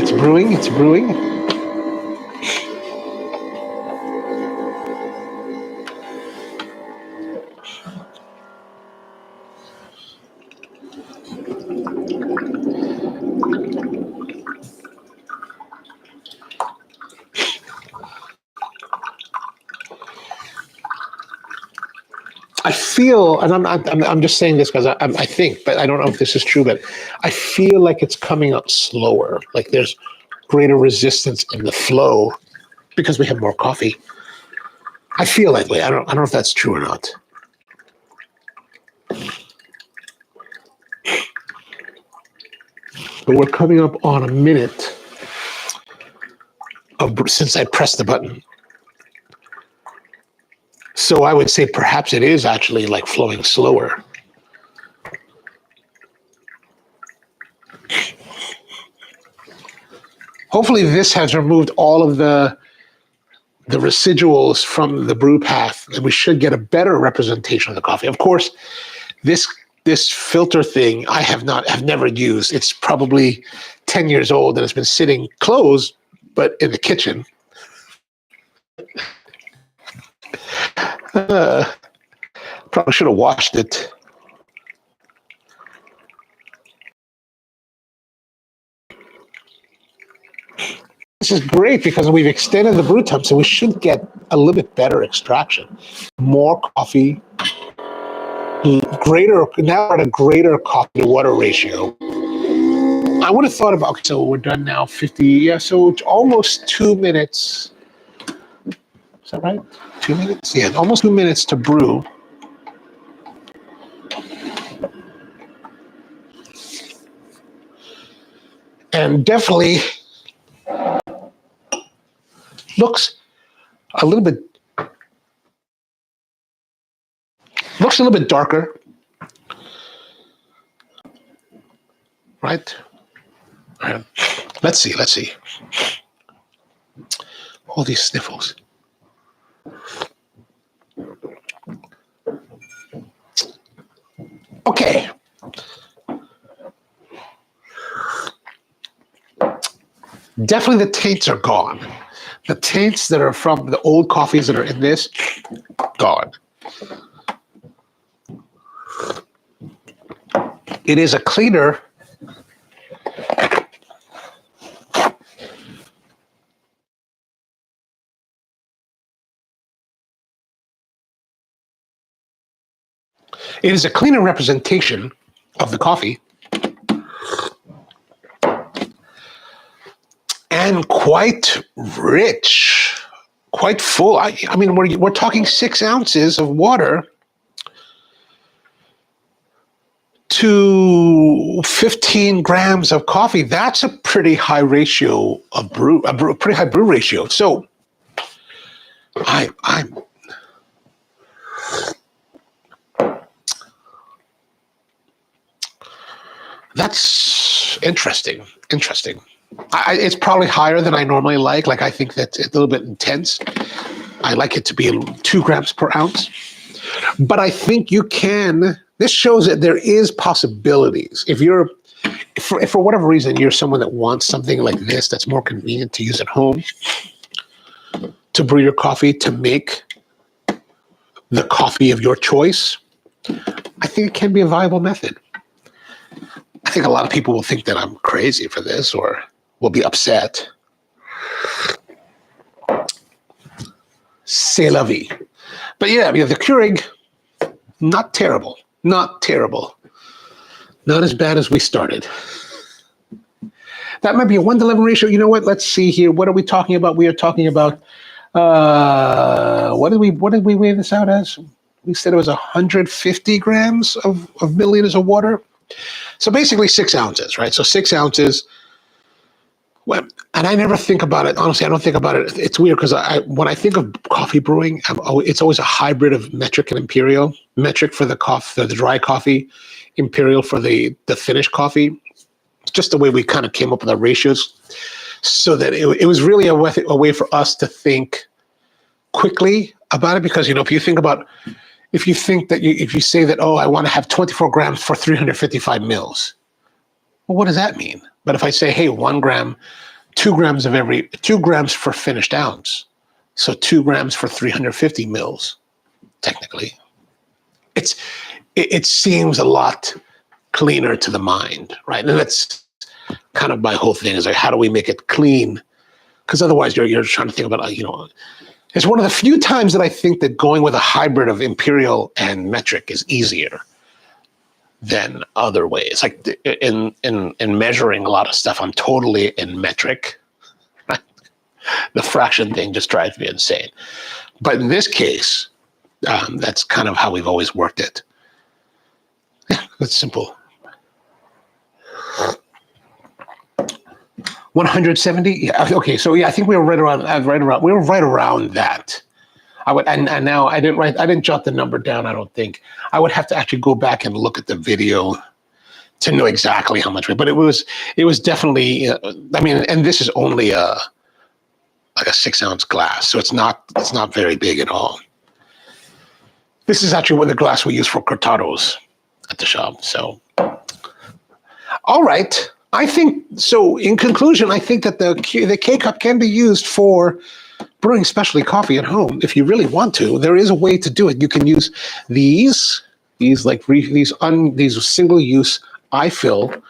feel, and I'm just saying this because I think, but I don't know if this is true, but I feel like it's coming up slower. Like there's greater resistance in the flow because we have more coffee. I feel that way. I don't know if that's true or not. But we're coming up on a minute since I pressed the button. So I would say perhaps it is actually like flowing slower. Hopefully this has removed all of the residuals from the brew path, and we should get a better representation of the coffee. Of course, this filter thing I have never used. It's probably 10 years old and it's been sitting closed, but in the kitchen. Probably should have washed it. This is great because we've extended the brew time, so we should get a little bit better extraction. More coffee, now we're at a greater coffee to water ratio. I would have thought about, okay, so we're done now, 50, yeah, so it's almost 2 minutes. Is that right? 2 minutes? Yeah, almost 2 minutes to brew. And definitely looks a little bit darker, right? Let's see. All these sniffles. Okay. Definitely the taints are gone. The taints that are from the old coffees that are in this, gone. It is a cleaner. It is a cleaner representation of the coffee and quite rich, quite full. I mean, we're talking 6 ounces of water to 15 grams of coffee. That's a pretty high ratio of pretty high brew ratio. So I'm that's interesting. It's probably higher than I normally like. Like I think that's a little bit intense. I like it to be 2 grams per ounce. But I think this shows that there is possibilities. If for whatever reason you're someone that wants something like this that's more convenient to use at home, to brew your coffee, to make the coffee of your choice, I think it can be a viable method. I think a lot of people will think that I'm crazy for this or will be upset. C'est la vie. But yeah, the Keurig, not terrible. Not as bad as we started. That might be a 1-to-11 ratio. You know what? Let's see here. What are we talking about? We are talking about, what did we weigh this out as? We said it was 150 grams of milliliters of water. So basically 6 ounces, right? So 6 ounces. Well, and I never think about it. Honestly, I don't think about it. It's weird because when I think of coffee brewing, it's always a hybrid of metric and imperial. Metric for the dry coffee, imperial for the finished coffee. It's just the way we kind of came up with our ratios, so that it was really a way for us to think quickly about it. Because if you say that, oh, I want to have 24 grams for 355 mils. Well, what does that mean? But if I say, hey, 1 gram, 2 grams 2 grams for finished ounce, so 2 grams for 350 mils, technically, it seems a lot cleaner to the mind, right? And that's kind of my whole thing is like, how do we make it clean? Because otherwise, you're trying to think about, It's one of the few times that I think that going with a hybrid of imperial and metric is easier than other ways. Like in measuring a lot of stuff, I'm totally in metric. The fraction thing just drives me insane. But in this case, that's kind of how we've always worked it. Yeah, that's simple. 170. Yeah. Okay. So yeah, I think we were right around that. I would, and now I didn't jot the number down. I don't think. I would have to actually go back and look at the video to know exactly how much. But it was definitely. I mean, and this is only like a 6-ounce glass, so it's not very big at all. This is actually what the glass we use for cortados at the shop. So, all right. I think so. In conclusion, I think that the K-Cup can be used for brewing specialty coffee at home if you really want to. There is a way to do it. You can use these single-use ifill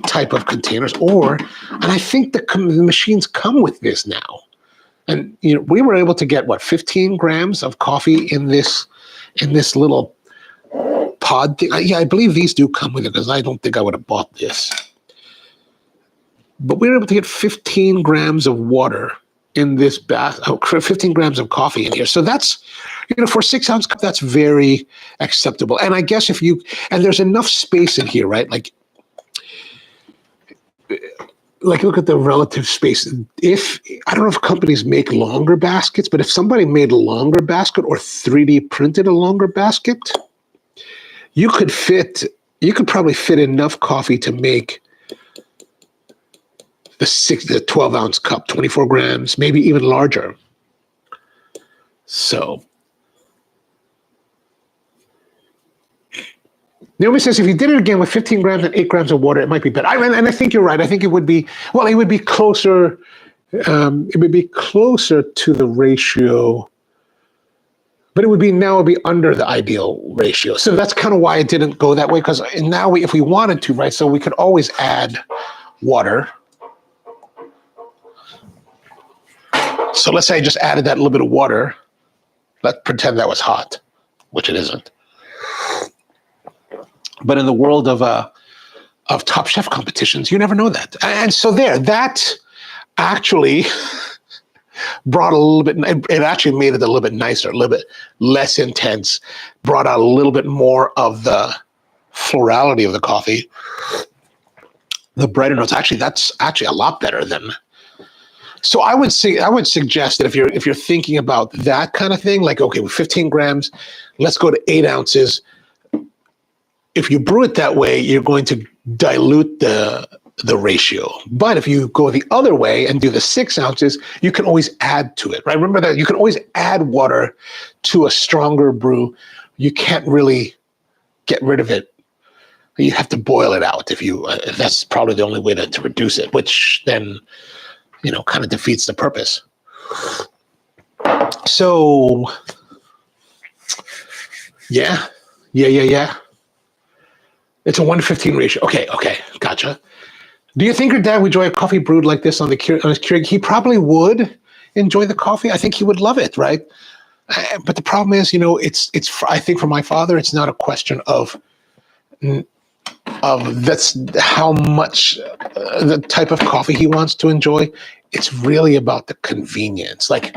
type of containers, and I think the machines come with this now. And we were able to get 15 grams of coffee in this little pod thing. Yeah, I believe these do come with it because I don't think I would have bought this. But we were able to get 15 grams of water in this 15 grams of coffee in here. So that's, for a 6-ounce cup, that's very acceptable. And I guess and there's enough space in here, right? Like look at the relative space. I don't know if companies make longer baskets, but if somebody made a longer basket or 3D printed a longer basket, you could probably fit enough coffee to make the 12-ounce cup, 24 grams, maybe even larger. So Naomi says if you did it again with 15 grams and 8 grams of water, it might be better. And I think you're right. I think it would be closer. It would be closer to the ratio, but it would be under the ideal ratio. So that's kind of why I didn't go that way, because now if we wanted to, right? So we could always add water. So let's say I just added that little bit of water. Let's pretend that was hot, which it isn't. But in the world of Top Chef competitions, you never know that. And so that actually brought a little bit, it actually made it a little bit nicer, a little bit less intense, brought out a little bit more of the florality of the coffee. The brighter notes, that's actually a lot better than. So I would suggest that if you're thinking about that kind of thing, like, okay, with 15 grams, let's go to 8 ounces. If you brew it that way, you're going to dilute the ratio. But if you go the other way and do the 6 ounces, you can always add to it, right? Remember that you can always add water to a stronger brew. You can't really get rid of it. You have to boil it out if that's probably the only way to reduce it, which then, kind of defeats the purpose. So, yeah. It's a 1:15 ratio. Okay, gotcha. Do you think your dad would enjoy a coffee brewed like this on his Keurig? He probably would enjoy the coffee. I think he would love it, right? But the problem is, it's. I think for my father, it's not a question of that's how much the type of coffee he wants to enjoy. It's really about the convenience. Like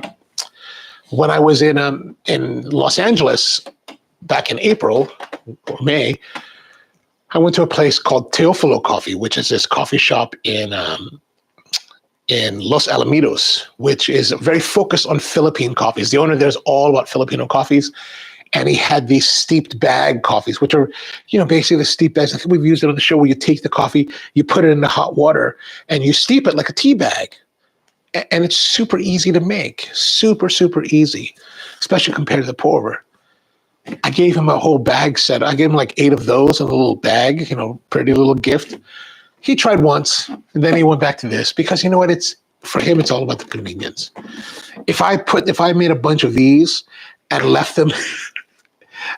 when I was in Los Angeles back in April or May, I went to a place called Teofilo Coffee, which is this coffee shop in Los Alamitos, which is very focused on Philippine coffees. The owner there's all about Filipino coffees. And he had these steeped bag coffees, which are, basically the steeped bags. I think we've used it on the show where you take the coffee, you put it in the hot water, and you steep it like a tea bag. And it's super easy to make. Super, super easy, especially compared to the pour over. I gave him a whole bag set. I gave him like 8 of those in a little bag, pretty little gift. He tried once, and then he went back to this because you know what? For him, it's all about the convenience. If I made a bunch of these and left them,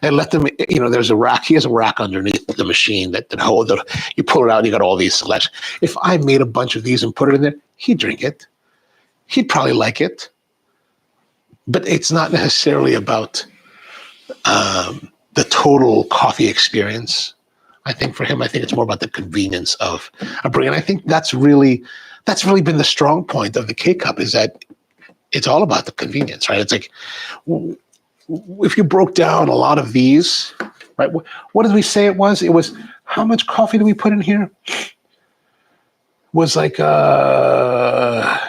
there's a rack. He has a rack underneath the machine that hold you pull it out, and you got all these selections. If I made a bunch of these and put it in there, he'd drink it. He'd probably like it. but it's not necessarily about the total coffee experience. I think for him, I think it's more about the convenience of a brewing. And I think that's really been the strong point of the K-Cup, is that it's all about the convenience, right? It's like, if you broke down a lot of these, right? What did we say it was? It was, how much coffee did we put in here? It was like 4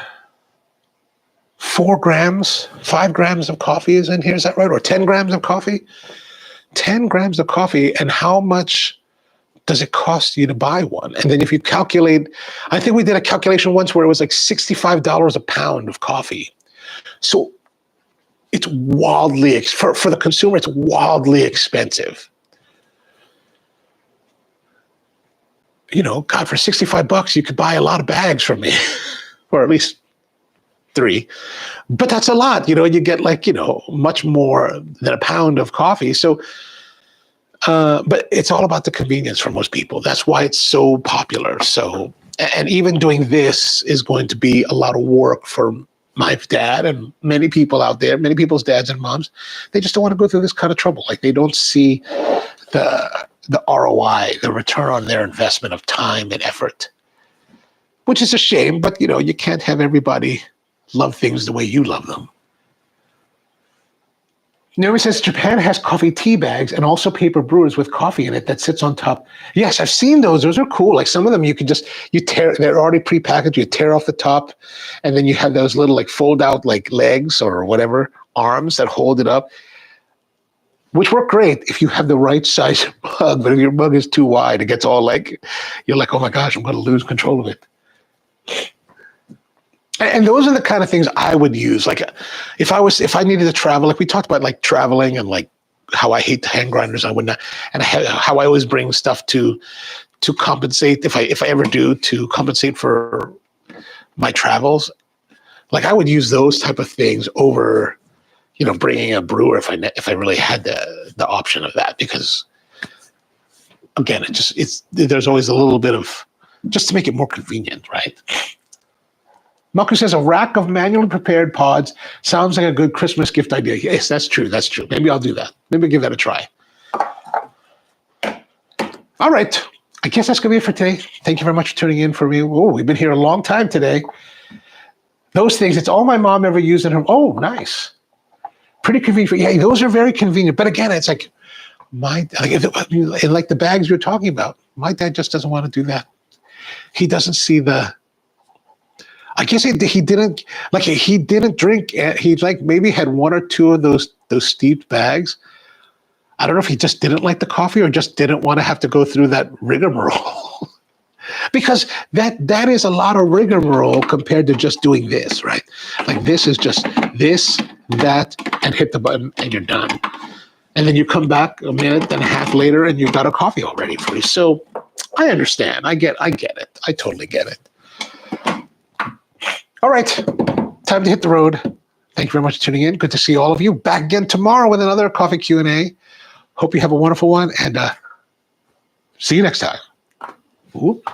grams, 5 grams of coffee is in here. Is that right? Or 10 grams of coffee? 10 grams of coffee. And how much does it cost you to buy one? And then if you calculate, I think we did a calculation once where it was like $65 a pound of coffee. So it's wildly, for the consumer, it's wildly expensive. You know, God, for $65, you could buy a lot of bags from me, or at least 3. But that's a lot, you know, you get like, you know, much more than a pound of coffee. So, but it's all about the convenience for most people. That's why it's so popular. So, and even doing this is going to be a lot of work for my dad and many people out there, many people's dads and moms. They just don't want to go through this kind of trouble. Like, they don't see the ROI, the return on their investment of time and effort, which is a shame. But, you know, you can't have everybody love things the way you love them. Naomi says Japan has coffee tea bags and also paper brewers with coffee in it that sits on top. Yes, I've seen those. Those are cool. Like, some of them you could just, they're already prepackaged. You tear off the top, and then you have those little like fold out like legs or whatever, arms that hold it up, which work great if you have the right size mug. But if your mug is too wide, it gets all like, you're like, oh my gosh, I'm going to lose control of it. And those are the kind of things I would use. Like, if I needed to travel, like we talked about, like traveling and like how I hate the hand grinders, I would not, and how I always bring stuff to compensate if I ever do, to compensate for my travels. Like, I would use those type of things over, you know, bringing a brewer if I really had the option of that, because again, there's always a little bit of, just to make it more convenient, right? Malcolm says a rack of manually prepared pods sounds like a good Christmas gift idea. Yes, that's true. That's true. Maybe I'll do that. Maybe give that a try. All right. I guess that's going to be it for today. Thank you very much for tuning in for me. Oh, we've been here a long time today. Those things, it's all my mom ever used in her. Oh, nice. Pretty convenient. Yeah, those are very convenient. But again, it's like, like the bags you're talking about, my dad just doesn't want to do that. He doesn't see I guess he didn't drink. He like maybe had 1 or 2 of those steeped bags. I don't know if he just didn't like the coffee or just didn't want to have to go through that rigmarole. Because that is a lot of rigmarole compared to just doing this, right? Like, this is just this, that, and hit the button and you're done. And then you come back a minute and a half later and you've got a coffee all ready for you. So I understand. I get it. I totally get it. All right, time to hit the road. Thank you very much for tuning in. Good to see all of you. Back again tomorrow with another coffee Q&A. Hope you have a wonderful one, and see you next time. Whoop.